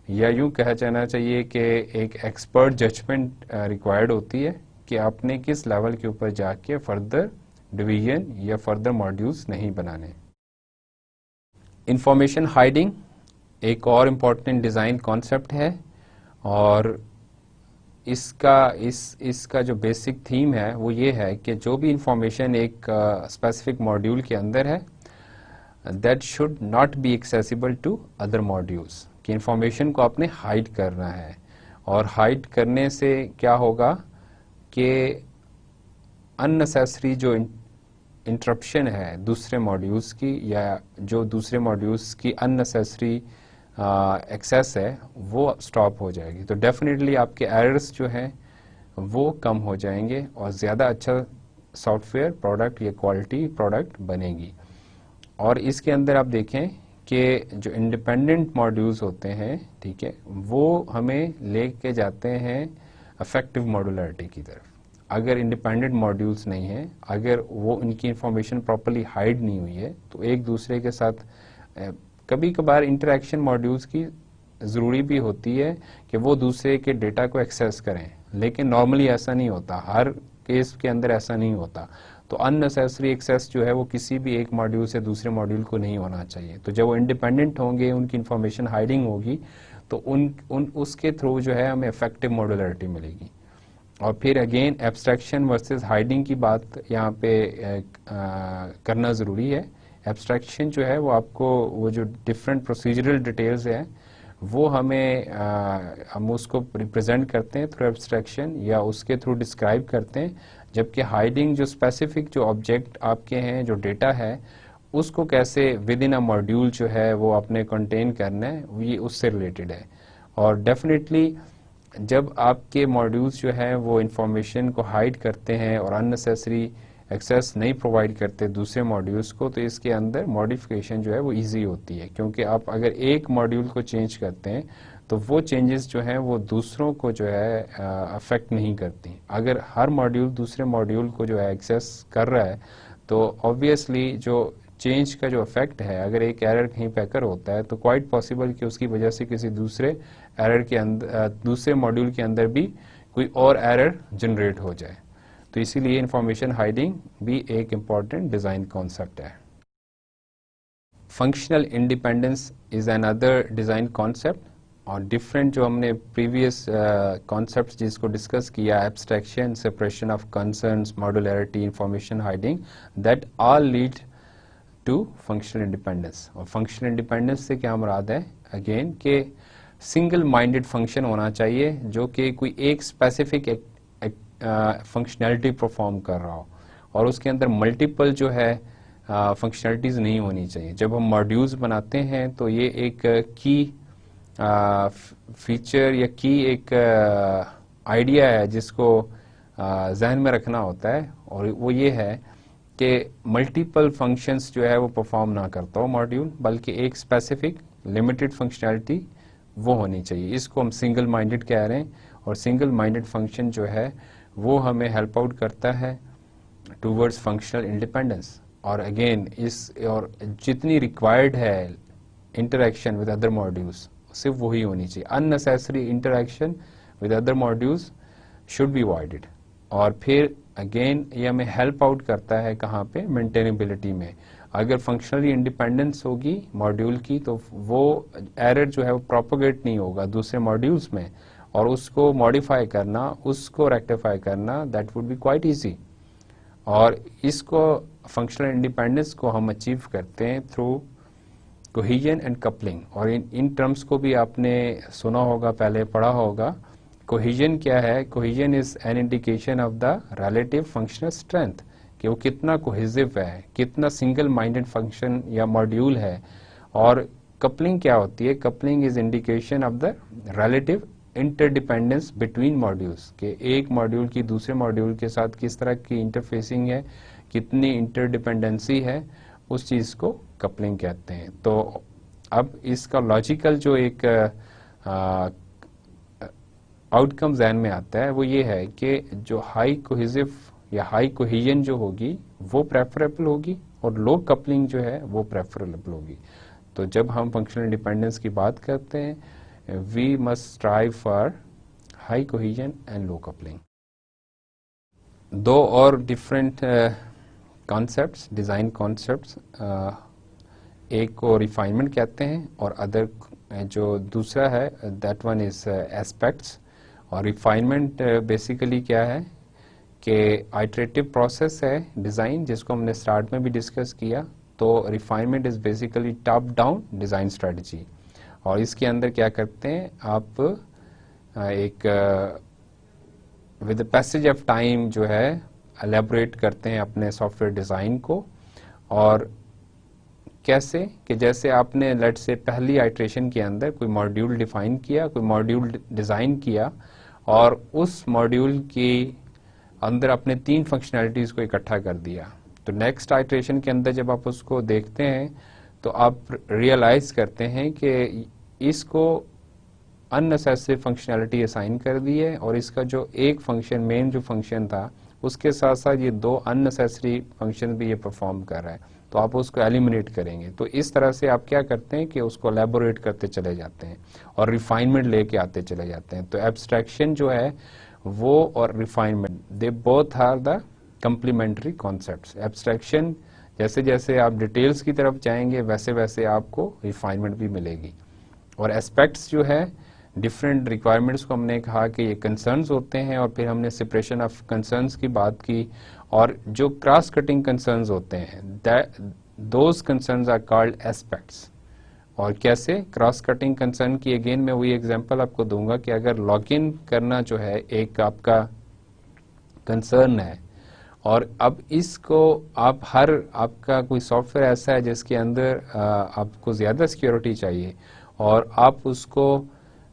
या यूँ कहा जाना चाहिए कि एक एक्सपर्ट जजमेंट रिक्वायर्ड होती है कि आपने किस लेवल के ऊपर जाके फर्दर डिवीजन या फर्दर मॉड्यूल्स नहीं बनाने। इंफॉर्मेशन हाइडिंग एक और इम्पॉर्टेंट डिज़ाइन कॉन्सेप्ट है और इसका जो बेसिक थीम है वो ये है कि जो भी इंफॉर्मेशन एक स्पेसिफिक मॉड्यूल के अंदर है that should not be accessible to other modules, कि इंफॉर्मेशन को आपने हाइड करना है। और हाइड करने से क्या होगा कि अननेसेसरी जो इंटरप्शन है दूसरे मॉड्यूल्स की या जो दूसरे मॉड्यूल्स की अननेसेसरी एक्सेस है वो स्टॉप हो जाएगी। तो डेफिनेटली आपके एरर्स जो हैं वो कम हो जाएंगे और ज़्यादा अच्छा सॉफ्टवेयर प्रोडक्ट या क्वालिटी प्रोडक्ट बनेगी। और इसके अंदर आप देखें कि जो इंडिपेंडेंट मॉड्यूल्स होते हैं, ठीक है, वो हमें लेके जाते हैं इफेक्टिव मॉड्यूलरिटी की तरफ। अगर इंडिपेंडेंट मॉड्यूल्स नहीं हैं, अगर वो उनकी इंफॉर्मेशन प्रॉपर्ली हाइड नहीं हुई है तो एक दूसरे के साथ कभी कभार इंटरेक्शन मॉड्यूल्स की ज़रूरी भी होती है कि वो दूसरे के डेटा को एक्सेस करें, लेकिन नॉर्मली ऐसा नहीं होता, हर केस के अंदर ऐसा नहीं होता। तो अननेसेसरी एक्सेस जो है वो किसी भी एक मॉड्यूल से दूसरे मॉड्यूल को नहीं होना चाहिए। तो जब वो इंडिपेंडेंट होंगे, उनकी इंफॉर्मेशन हाइडिंग होगी तो उसके थ्रू जो है हमें इफेक्टिव मॉड्यूलरिटी मिलेगी। और फिर अगेन एब्स्ट्रैक्शन वर्सेस हाइडिंग की बात यहाँ पे करना ज़रूरी है। एब्स्ट्रैक्शन जो है वो आपको वो जो डिफरेंट प्रोसीजरल डिटेल्स हैं वो हम उसको रिप्रेजेंट करते हैं थ्रू एब्स्ट्रैक्शन या उसके थ्रू डिस्क्राइब करते हैं, जबकि हाइडिंग जो स्पेसिफिक जो ऑब्जेक्ट आपके हैं, जो डेटा है, उसको कैसे विद इन अ मॉड्यूल जो है वो आपने कंटेन करना है, ये उससे रिलेटेड है। और डेफिनेटली जब आपके मॉड्यूल्स जो हैं वो इंफॉर्मेशन को हाइड करते हैं और अननेसेसरी एक्सेस नहीं प्रोवाइड करते दूसरे मॉड्यूल्स को, तो इसके अंदर मॉडिफिकेशन जो है वो इजी होती है, क्योंकि आप अगर एक मॉड्यूल को चेंज करते हैं तो वो चेंजेस जो हैं वो दूसरों को जो है अफेक्ट नहीं करती। अगर हर मॉड्यूल दूसरे मॉड्यूल को जो है एक्सेस कर रहा है तो ऑब्वियसली जो चेंज का जो इफेक्ट है, अगर एक एरर कहीं पे अकर होता है तो क्वाइट पॉसिबल कि उसकी वजह से किसी दूसरे एरर के अंदर, दूसरे मॉड्यूल के अंदर भी कोई और एरर जनरेट हो जाए। तो इसीलिए इंफॉर्मेशन हाइडिंग भी एक इम्पॉर्टेंट डिज़ाइन कॉन्सेप्ट है। Functional independence is another design concept, और डिफरेंट जो हमने प्रीवियस कॉन्सेप्ट्स जिसको डिस्कस किया, abstraction, separation of concerns, modularity, information hiding, that all lead to functional independence. और फंक्शनल इंडिपेंडेंस से क्या मुराद है, अगेन के सिंगल माइंडेड फंक्शन होना चाहिए जो कि कोई एक स्पेसिफिक फंक्शनैलिटी परफॉर्म कर रहा हो, और उसके अंदर मल्टीपल जो है फंक्शनैलिटीज़ नहीं होनी चाहिए। जब हम मॉड्यूल्स बनाते हैं तो ये एक की फीचर या की एक आइडिया है जिसको जहन में रखना होता है, और वो ये है कि मल्टीपल फंक्शंस जो है वो परफॉर्म ना करता हो मॉड्यूल, बल्कि एक स्पेसिफिक लिमिटेड फंक्शनैलिटी वो होनी चाहिए। इसको हम सिंगल माइंडेड कह रहे हैं, और सिंगल माइंडेड फंक्शन जो है वो हमें हेल्प आउट करता है टूवर्ड्स फंक्शनल इंडिपेंडेंस। और अगेन इस और जितनी रिक्वायर्ड है इंटरेक्शन विद अदर मॉड्यूल्स सिर्फ वही होनी चाहिए। Unnecessary interaction with other modules should be avoided. और फिर अगेन ये हमें हेल्प आउट करता है कहाँ पे, मेंटेनेबिलिटी में। अगर फंक्शनली इंडिपेंडेंस होगी मॉड्यूल की तो वो एरर जो है वो प्रोपोगेट नहीं होगा दूसरे मॉड्यूल्स में, और उसको मॉडिफाई करना, उसको रेक्टिफाई करना, that would B quite easy. और इसको फंक्शनल इंडिपेंडेंस को हम अचीव करते हैं थ्रू कोहेजन एंड कपलिंग। और इन टर्म्स को भी आपने सुना होगा, पहले पढ़ा होगा। कोहेजन क्या है? Cohesion is an indication of the relative functional strength, कि वो कितना कोहेसिव है, कितना सिंगल माइंडेड फंक्शन या मॉड्यूल है। और कपलिंग क्या होती है? Coupling is indication of the relative interdependence between modules, के एक मॉड्यूल की दूसरे मॉड्यूल के साथ किस तरह की इंटरफेसिंग है, कितनी इंटरडिपेंडेंसी है, उस चीज़ को कपलिंग कहते हैं। तो अब इसका लॉजिकल जो एक आउटकम जहन में आता है वो ये है कि जो हाई कोहेसिव या हाई कोहेजन जो होगी वो प्रेफरेबल होगी, और लो कपलिंग जो है वो प्रेफरेबल होगी। तो जब हम फंक्शनल इंडिपेंडेंस की बात करते हैं, we must strive for high cohesion and low coupling. दो और डिफरेंट कॉन्सेप्ट्स, डिज़ाइन कॉन्सेप्ट्स, एक को रिफाइनमेंट कहते हैं और अदर जो दूसरा है दैट वन इज एस्पेक्ट्स। और रिफाइनमेंट बेसिकली क्या है कि आइटरेटिव प्रोसेस है डिज़ाइन, जिसको हमने स्टार्ट में भी डिस्कस किया। तो refinement is basically top down design strategy, और इसके अंदर क्या करते हैं आप एक विद पैसेज ऑफ टाइम जो है एलेबोरेट करते हैं अपने सॉफ्टवेयर डिज़ाइन को। और कैसे कि जैसे आपने लेट से पहली आइट्रेशन के अंदर कोई मॉड्यूल डिफाइन किया, कोई मॉड्यूल डिज़ाइन किया, और उस मॉड्यूल के अंदर आपने 3 फंक्शनैलिटीज़ को इकट्ठा कर दिया। तो नेक्स्ट आइट्रेशन के अंदर जब आप उसको देखते हैं तो आप रियलाइज करते हैं कि इसको अननेसेसरी फंक्शनैलिटी असाइन कर दी है, और इसका जो एक फंक्शन, मेन जो फंक्शन था, उसके साथ साथ ये 2 अननेसेसरी फंक्शन भी ये परफॉर्म कर रहा है। तो आप उसको एलिमिनेट करेंगे। तो इस तरह से आप क्या करते हैं कि उसको एलेबोरेट करते चले जाते हैं और रिफाइनमेंट लेके आते चले जाते हैं। तो एब्स्ट्रैक्शन जो है वो और refinement, they both are the complementary concepts. Abstraction जैसे जैसे आप डिटेल्स की तरफ जाएंगे वैसे वैसे आपको रिफाइनमेंट भी मिलेगी। और एस्पेक्ट्स जो है डिफरेंट रिक्वायरमेंट्स को हमने कहा कि ये कंसर्न्स होते हैं, और फिर हमने सेपरेशन ऑफ कंसर्न्स की बात की। और जो क्रॉस कटिंग कंसर्न्स होते हैं those concerns are called aspects. और कैसे क्रॉस कटिंग कंसर्न की अगेन मैं वही एग्जांपल आपको दूंगा कि अगर लॉगिन करना जो है एक आपका कंसर्न है, और अब इसको आप आपका कोई सॉफ्टवेयर ऐसा है जिसके अंदर आपको ज़्यादा सिक्योरिटी चाहिए, और आप उसको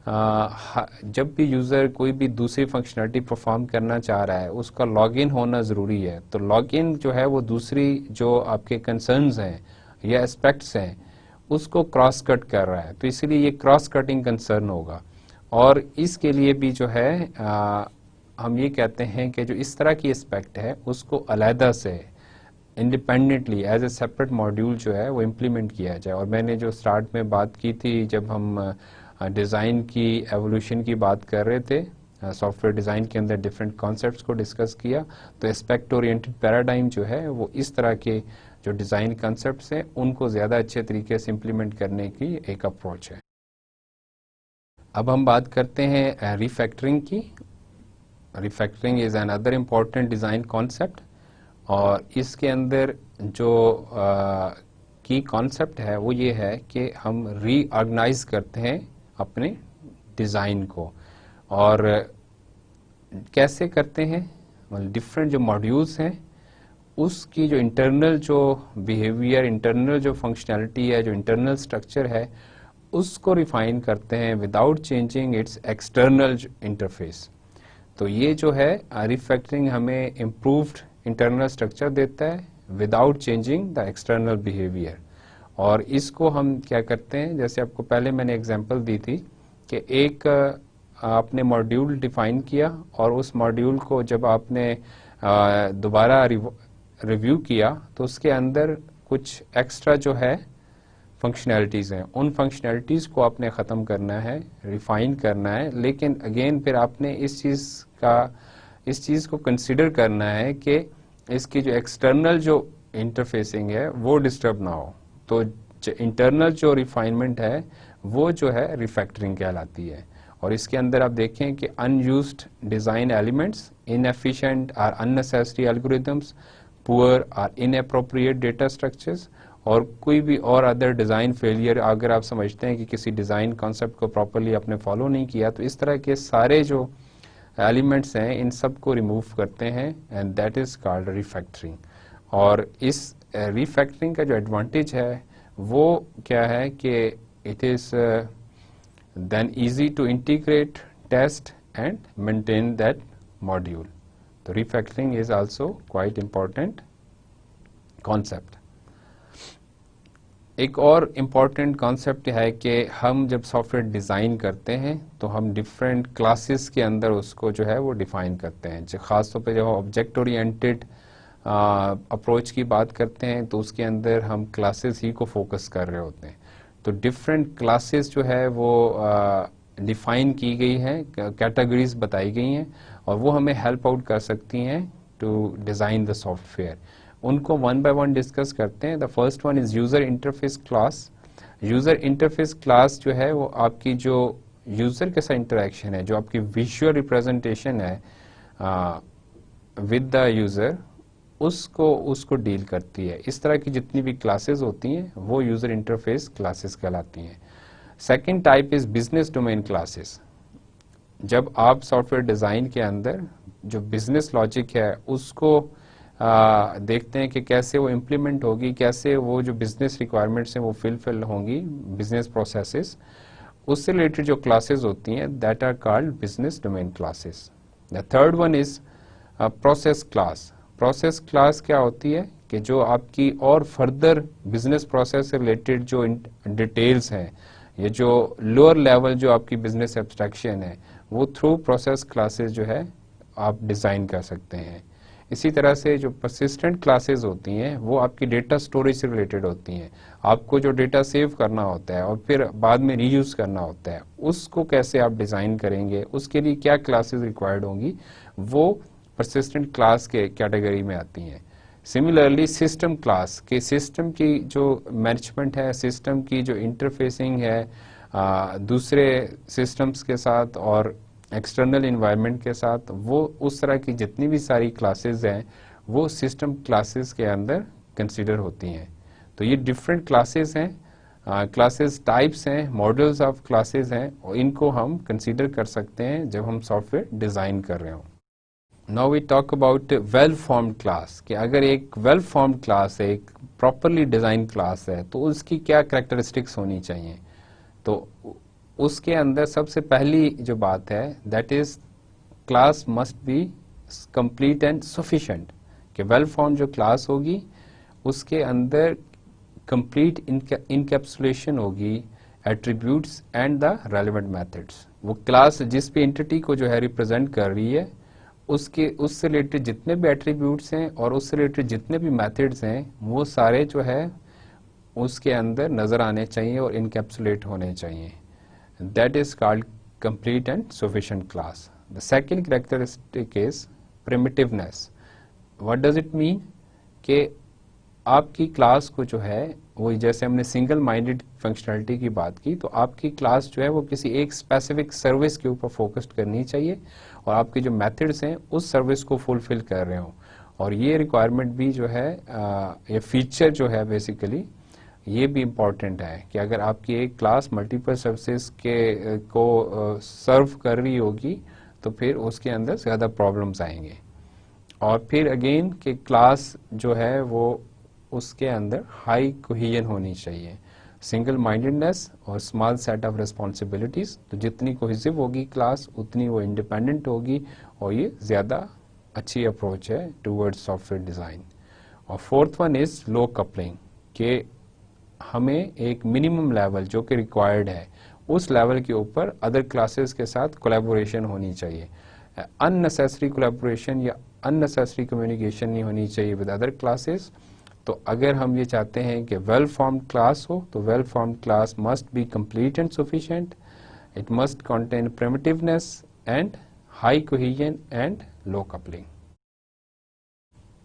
जब भी यूज़र कोई भी दूसरी फंक्शनलिटी परफॉर्म करना चाह रहा है उसका लॉगिन होना ज़रूरी है। तो लॉगिन जो है वो दूसरी जो आपके कंसर्न्स हैं या एस्पेक्ट्स हैं उसको क्रॉस कट कर रहा है, तो इसलिए ये क्रॉस कटिंग कंसर्न होगा। और इसके लिए भी जो है हम ये कहते हैं कि जो इस तरह की एस्पेक्ट है उसको अलहदा से independently as a separate module जो है वो इम्प्लीमेंट किया जाए। और मैंने जो स्टार्ट में बात की थी जब हम डिज़ाइन की एवोल्यूशन की बात कर रहे थे, सॉफ्टवेयर डिज़ाइन के अंदर डिफरेंट कॉन्सेप्ट्स को डिस्कस किया, तो एस्पेक्ट ओरिएंटेड पैराडाइम जो है वो इस तरह के जो डिज़ाइन कॉन्सेप्ट्स हैं उनको ज़्यादा अच्छे तरीके से इम्प्लीमेंट करने की एक अप्रोच है। अब हम बात करते हैं रिफैक्टरिंग की। Refactoring is another important design concept, और इसके अंदर जो की कॉन्सेप्ट है वो ये है कि हम रीऑर्गेनाइज करते हैं अपने डिज़ाइन को। और कैसे करते हैं, मतलब डिफरेंट जो मॉड्यूल्स हैं उसकी जो इंटरनल जो बिहेवियर, इंटरनल जो फंक्शनैलिटी है, जो इंटरनल स्ट्रक्चर है, उसको रिफाइन करते हैं without changing it's external interface. तो ये जो है रिफैक्टरिंग हमें इम्प्रूव्ड इंटरनल स्ट्रक्चर देता है without changing the external behaviour. और इसको हम क्या करते हैं, जैसे आपको पहले मैंने एग्जांपल दी थी कि एक आपने मॉड्यूल डिफाइन किया और उस मॉड्यूल को जब आपने दोबारा रिव्यू किया तो उसके अंदर कुछ एक्स्ट्रा जो है फंक्शनैलिटीज़ हैं, उन फंक्शनैलिटीज़ को आपने ख़त्म करना है, रिफाइन करना है, लेकिन अगेन फिर आपने इस चीज़ को कंसिडर करना है कि इसकी जो एक्सटर्नल जो इंटरफेसिंग है वो डिस्टर्ब ना हो। तो इंटरनल जो रिफाइनमेंट है वो जो है रिफैक्टरिंग कहलाती है। और इसके अंदर आप देखें कि अनयूज्ड डिज़ाइन एलिमेंट्स, इनएफिशिएंट और अननेसेसरी एल्गोरिथम्स, पुअर और इनएप्रोप्रिएट डेटा स्ट्रक्चर्स, और कोई भी और अदर डिज़ाइन फेलियर अगर आप समझते हैं कि किसी डिज़ाइन कॉन्सेप्ट को प्रॉपरली आपने फॉलो नहीं किया, तो इस तरह के सारे जो एलिमेंट्स हैं इन सब को रिमूव करते हैं, and that is called refactoring. और इस रिफैक्टरिंग का जो एडवांटेज है वो क्या है कि it is then easy to integrate, test and maintain that module. तो refactoring is also quite important concept. एक और इम्पॉर्टेंट कॉन्सेप्ट है कि हम जब सॉफ्टवेयर डिज़ाइन करते हैं तो हम डिफरेंट क्लासेस के अंदर उसको जो है वो डिफ़ाइन करते हैं। जो ख़ासतौर पे जब हम ऑब्जेक्ट ओरिएंटेड अप्रोच की बात करते हैं तो उसके अंदर हम क्लासेस ही को फोकस कर रहे होते हैं। तो डिफरेंट क्लासेस जो है वो डिफ़ाइन की गई हैं, कैटेगरीज बताई गई हैं, और वो हमें हेल्प आउट कर सकती हैं टू डिज़ाइन द सॉफ्टवेयर। उनको वन बाय वन डिस्कस करते हैं। The first one is user interface class. User interface class जो है वो आपकी जो यूजर के साथ इंटरेक्शन है, जो आपकी विजुअल रिप्रेजेंटेशन है विद द यूजर, उसको डील करती है। इस तरह की जितनी भी क्लासेस होती हैं वो यूजर इंटरफेस क्लासेस कहलाती हैं। Second type is business domain classes. जब आप सॉफ्टवेयर डिज़ाइन के अंदर जो बिजनेस लॉजिक है उसको देखते हैं कि कैसे वो इम्प्लीमेंट होगी, कैसे वो जो बिजनेस रिक्वायरमेंट्स हैं वो फिल होंगी, बिजनेस प्रोसेसेस, उससे रिलेटेड जो क्लासेस होती हैं that are called business domain classes. The third one is process class. Process class क्या होती है कि जो आपकी और फर्दर बिजनेस प्रोसेस से रिलेटेड जो डिटेल्स हैं, ये जो लोअर लेवल जो आपकी बिजनेस एब्स्ट्रैक्शन है वो थ्रू प्रोसेस क्लासेस जो है आप डिज़ाइन कर सकते हैं। इसी तरह से जो परसिस्टेंट क्लासेस होती हैं वो आपकी डेटा स्टोरेज से रिलेटेड होती हैं। आपको जो डेटा सेव करना होता है और फिर बाद में रीयूज़ करना होता है, उसको कैसे आप डिज़ाइन करेंगे, उसके लिए क्या क्लासेस रिक्वायर्ड होंगी, वो परसिस्टेंट क्लास के कैटेगरी में आती हैं। सिमिलरली सिस्टम क्लास के सिस्टम की जो मैनेजमेंट है, सिस्टम की जो इंटरफेसिंग है दूसरे सिस्टम्स के साथ और एक्सटर्नल इन्वायरमेंट के साथ, वो उस तरह की जितनी भी सारी क्लासेस हैं वो सिस्टम क्लासेस के अंदर कंसीडर होती हैं। तो ये डिफरेंट क्लासेस हैं, क्लासेस टाइप्स हैं, मॉडल्स ऑफ क्लासेस हैं, और इनको हम कंसीडर कर सकते हैं जब हम सॉफ्टवेयर डिज़ाइन कर रहे हों। Now we talk about well formed class, कि अगर एक वेल फॉर्म्ड क्लास है, एक प्रॉपरली डिज़ाइन क्लास है, तो उसकी क्या कैरेक्टरिस्टिक्स होनी चाहिए। तो उसके अंदर सबसे पहली जो बात है that is class must be complete and sufficient. कि वेल फॉर्म जो क्लास होगी उसके अंदर कंप्लीट इनकैप्सुलेशन होगी attributes and the relevant methods. वो क्लास जिस भी एंटिटी को जो है रिप्रेजेंट कर रही है उससे रिलेटेड जितने भी एट्रीब्यूट्स हैं और उससे रिलेटेड जितने भी मेथड्स हैं वो सारे जो है उसके अंदर नज़र आने चाहिए और इनकैप्सुलेट होने चाहिए। That is called complete and sufficient class. The second characteristic is primitiveness. What does it mean कि आपकी क्लास को जो है वो, जैसे हमने सिंगल माइंडेड फंक्शनलिटी की बात की, तो आपकी क्लास जो है वो किसी एक स्पेसिफिक सर्विस के ऊपर फोकस्ड करनी चाहिए और आपके जो मेथड्स हैं उस सर्विस को फुलफिल कर रहे हो. और ये रिक्वायरमेंट भी जो है, ये फीचर जो है बेसिकली ये भी इम्पॉर्टेंट है कि अगर आपकी एक क्लास मल्टीपल सर्विसेज के को सर्व कर रही होगी तो फिर उसके अंदर ज़्यादा प्रॉब्लम्स आएंगे. और फिर अगेन कि क्लास जो है वो उसके अंदर हाई कोहेजन होनी चाहिए. सिंगल माइंडेडनेस और स्मॉल सेट ऑफ रिस्पॉन्सिबिलिटीज, तो जितनी कोहेसिव होगी क्लास उतनी वो इंडिपेंडेंट होगी और ये ज़्यादा अच्छी अप्रोच है टूवर्ड्स सॉफ्टवेयर डिज़ाइन. और fourth one is low coupling, कि हमें एक मिनिमम लेवल जो कि रिक्वायर्ड है उस लेवल के ऊपर अदर क्लासेस के साथ कोलैबोरेशन होनी चाहिए. अननेसेसरी कोलैबोरेशन या अननेसेसरी कम्युनिकेशन नहीं होनी चाहिए विद अदर क्लासेस. तो अगर हम ये चाहते हैं कि वेल फॉर्म्ड क्लास हो तो well formed class must be complete and sufficient. It must contain primitiveness and high cohesion and low coupling.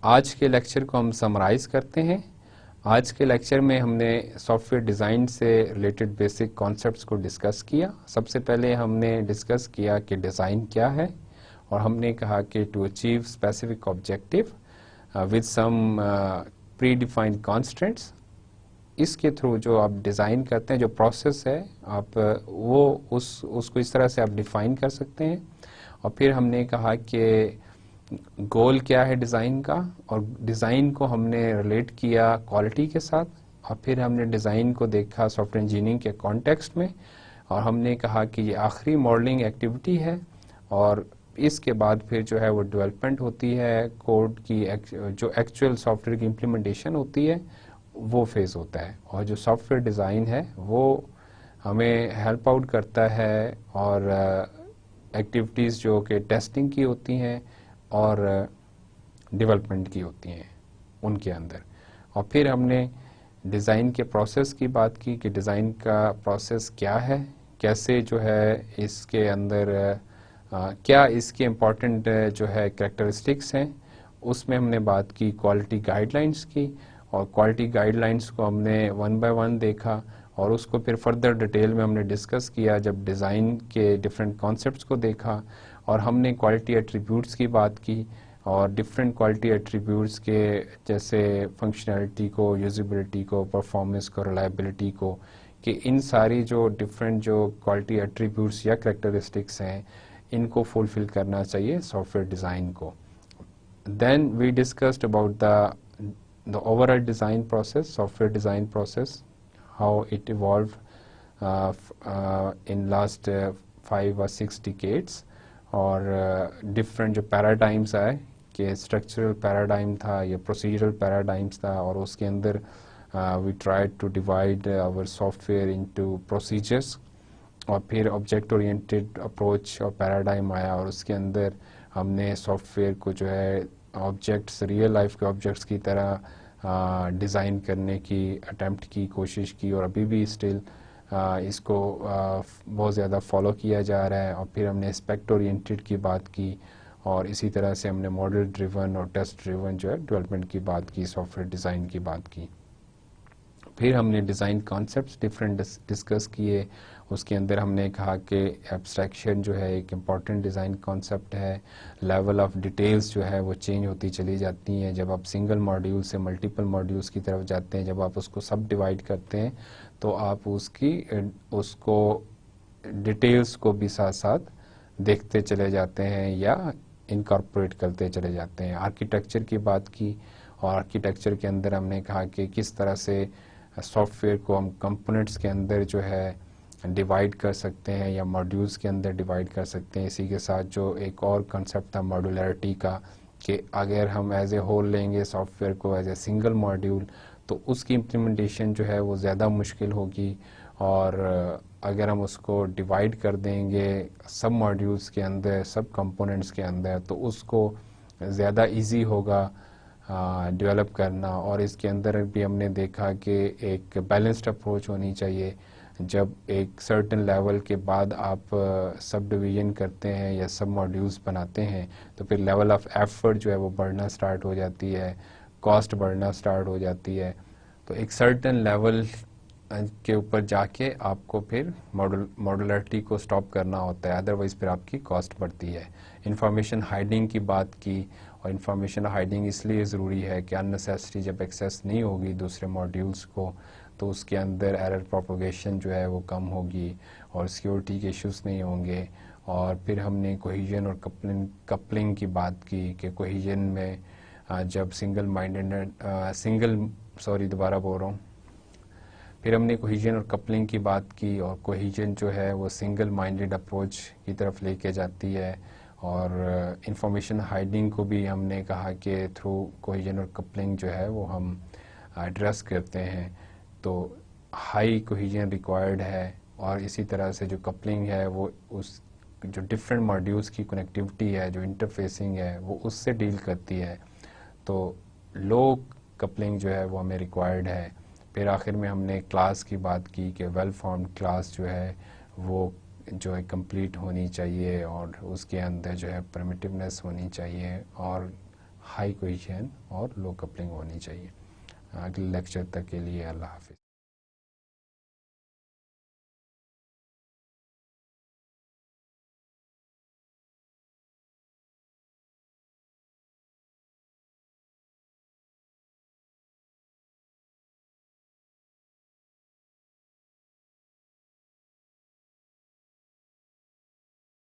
आज के लेक्चर को हम समराइज करते हैं. आज के लेक्चर में हमने सॉफ्टवेयर डिज़ाइन से रिलेटेड बेसिक कॉन्सेप्ट्स को डिस्कस किया. सबसे पहले हमने डिस्कस किया कि डिज़ाइन क्या है और हमने कहा कि to achieve specific objective with some predefined constants, इसके थ्रू जो आप डिज़ाइन करते हैं, जो प्रोसेस है आप वो उसको इस तरह से आप डिफ़ाइन कर सकते हैं. और फिर हमने कहा कि गोल क्या है डिज़ाइन का, और डिज़ाइन को हमने रिलेट किया क्वालिटी के साथ. और फिर हमने डिज़ाइन को देखा सॉफ्टवेयर इंजीनियरिंग के कॉन्टेक्स्ट में और हमने कहा कि ये आखिरी मॉडलिंग एक्टिविटी है और इसके बाद फिर जो है वो डेवलपमेंट होती है, कोड की जो एक्चुअल सॉफ्टवेयर की इम्प्लीमेंटेशन होती है वो फेज़ होता है. और जो सॉफ्टवेयर डिज़ाइन है वो हमें हेल्प आउट करता है और एक्टिविटीज़ जो कि टेस्टिंग की होती हैं और डेवलपमेंट की होती हैं उनके अंदर. और फिर हमने डिज़ाइन के प्रोसेस की बात की कि डिज़ाइन का प्रोसेस क्या है, कैसे जो है इसके अंदर क्या इसके इम्पॉर्टेंट जो है कैरेक्टरिस्टिक्स हैं. उसमें हमने बात की क्वालिटी गाइडलाइंस की और क्वालिटी गाइडलाइंस को हमने वन बाय वन देखा और उसको फिर फर्दर डिटेल में हमने डिस्कस किया जब डिज़ाइन के डिफरेंट कॉन्सेप्ट्स को देखा. और हमने क्वालिटी एट्रीब्यूट्स की बात की और डिफरेंट क्वालिटी एट्रीब्यूट्स के जैसे फंक्शनैलिटी को, यूजिबिलिटी को, परफॉर्मेंस को, रिलायबिलिटी को, कि इन सारी जो डिफरेंट जो क्वालिटी एट्रीब्यूट्स या कैरेक्टरिस्टिक्स हैं इनको फुलफिल करना चाहिए सॉफ्टवेयर डिज़ाइन को. Then we discussed about the overall design process, software design process, how it evolve in last 5 or 6 decades. और डिफरेंट जो पैराडाइम्स आए कि स्ट्रक्चरल पैराडाइम था या प्रोसीजरल पैराडाइम्स था और उसके अंदर we tried to divide our software into procedures. और फिर ऑब्जेक्ट ओरिएंटेड अप्रोच और पैराडाइम आया और उसके अंदर हमने सॉफ्टवेयर को जो है ऑब्जेक्ट्स, रियल लाइफ के ऑब्जेक्ट्स की तरह डिज़ाइन करने की अटेम्प्ट की कोशिश की और अभी भी स्टिल इसको बहुत ज़्यादा फॉलो किया जा रहा है. और फिर हमने एस्पेक्ट ओरिएंटेड की बात की और इसी तरह से हमने मॉडल ड्रिवन और टेस्ट ड्रिवन जो है डेवलपमेंट की बात की, सॉफ्टवेयर डिज़ाइन की बात की. फिर हमने डिज़ाइन कॉन्सेप्ट्स डिफरेंट डिस्कस किए. उसके अंदर हमने कहा कि एब्स्ट्रैक्शन जो है एक इम्पॉर्टेंट डिज़ाइन कॉन्सेप्ट है. लेवल ऑफ डिटेल्स जो है वो चेंज होती चली जाती हैं जब आप सिंगल मॉड्यूल से मल्टीपल मॉड्यूल्स की तरफ जाते हैं. जब आप उसको सब डिवाइड करते हैं तो आप उसको डिटेल्स को भी साथ साथ देखते चले जाते हैं या इनकॉर्पोरेट करते चले जाते हैं. आर्किटेक्चर की बात की और आर्किटेक्चर के अंदर हमने कहा कि किस तरह से सॉफ्टवेयर को हम कंपोनेंट्स के अंदर जो है डिवाइड कर सकते हैं या मॉड्यूल्स के अंदर डिवाइड कर सकते हैं. इसी के साथ जो एक और कंसेप्ट था मॉड्यूलरिटी का कि अगर हम एज ए होल लेंगे सॉफ्टवेयर को एज ए सिंगल मॉड्यूल तो उसकी इम्प्लीमेंटेशन जो है वो ज़्यादा मुश्किल होगी. और अगर हम उसको डिवाइड कर देंगे सब मॉड्यूल्स के अंदर, सब कंपोनेंट्स के अंदर, तो उसको ज़्यादा इजी होगा डेवलप करना. और इसके अंदर भी हमने देखा कि एक बैलेंस्ड अप्रोच होनी चाहिए जब एक सर्टेन लेवल के बाद आप सब डिवीजन करते हैं या सब मॉड्यूल्स बनाते हैं तो फिर लेवल ऑफ एफर्ट जो है वो बढ़ना स्टार्ट हो जाती है, कॉस्ट बढ़ना स्टार्ट हो जाती है। तो एक सर्टेन लेवल के ऊपर जाके आपको फिर मॉडुलरिटी को स्टॉप करना होता है, अदरवाइज फिर आपकी कॉस्ट बढ़ती है। इंफॉर्मेशन हाइडिंग की बात की, और इंफॉर्मेशन हाइडिंग इसलिए ज़रूरी है कि अननेसेसरी जब एक्सेस नहीं होगी दूसरे मॉड्यूल्स को तो उसके अंदर एरर प्रोपगेशन जो है वो कम होगी और सिक्योरिटी के इश्यूज नहीं होंगे। और फिर हमने कोहेजन और कपलिंग की बात की कि कोहेजन में जब दोबारा बोल रहा हूँ, फिर हमने कोहेजन और कपलिंग की बात की, और कोहेजन जो है वो सिंगल माइंडेड अप्रोच की तरफ लेके जाती है, और इंफॉर्मेशन हाइडिंग को भी हमने कहा कि थ्रू कोहेजन और कपलिंग जो है वो हम एड्रेस करते हैं। तो हाई कोहेजन रिक्वायर्ड है, और इसी तरह से जो कपलिंग है वो उस जो डिफरेंट मॉड्यूल्स की कनेक्टिविटी है, जो इंटरफेसिंग है, वो उससे डील करती है। तो लो कपलिंग जो है वो हमें रिक्वायर्ड है। फिर आखिर में हमने क्लास की बात की कि वेल फॉर्म्ड क्लास जो है वो जो है कंप्लीट होनी चाहिए, और उसके अंदर जो है प्रिमिटिवनेस होनी चाहिए, और हाई कोहेजन और लो कपलिंग होनी चाहिए। अगले लेक्चर तक के लिए अल्लाह हाफिज़।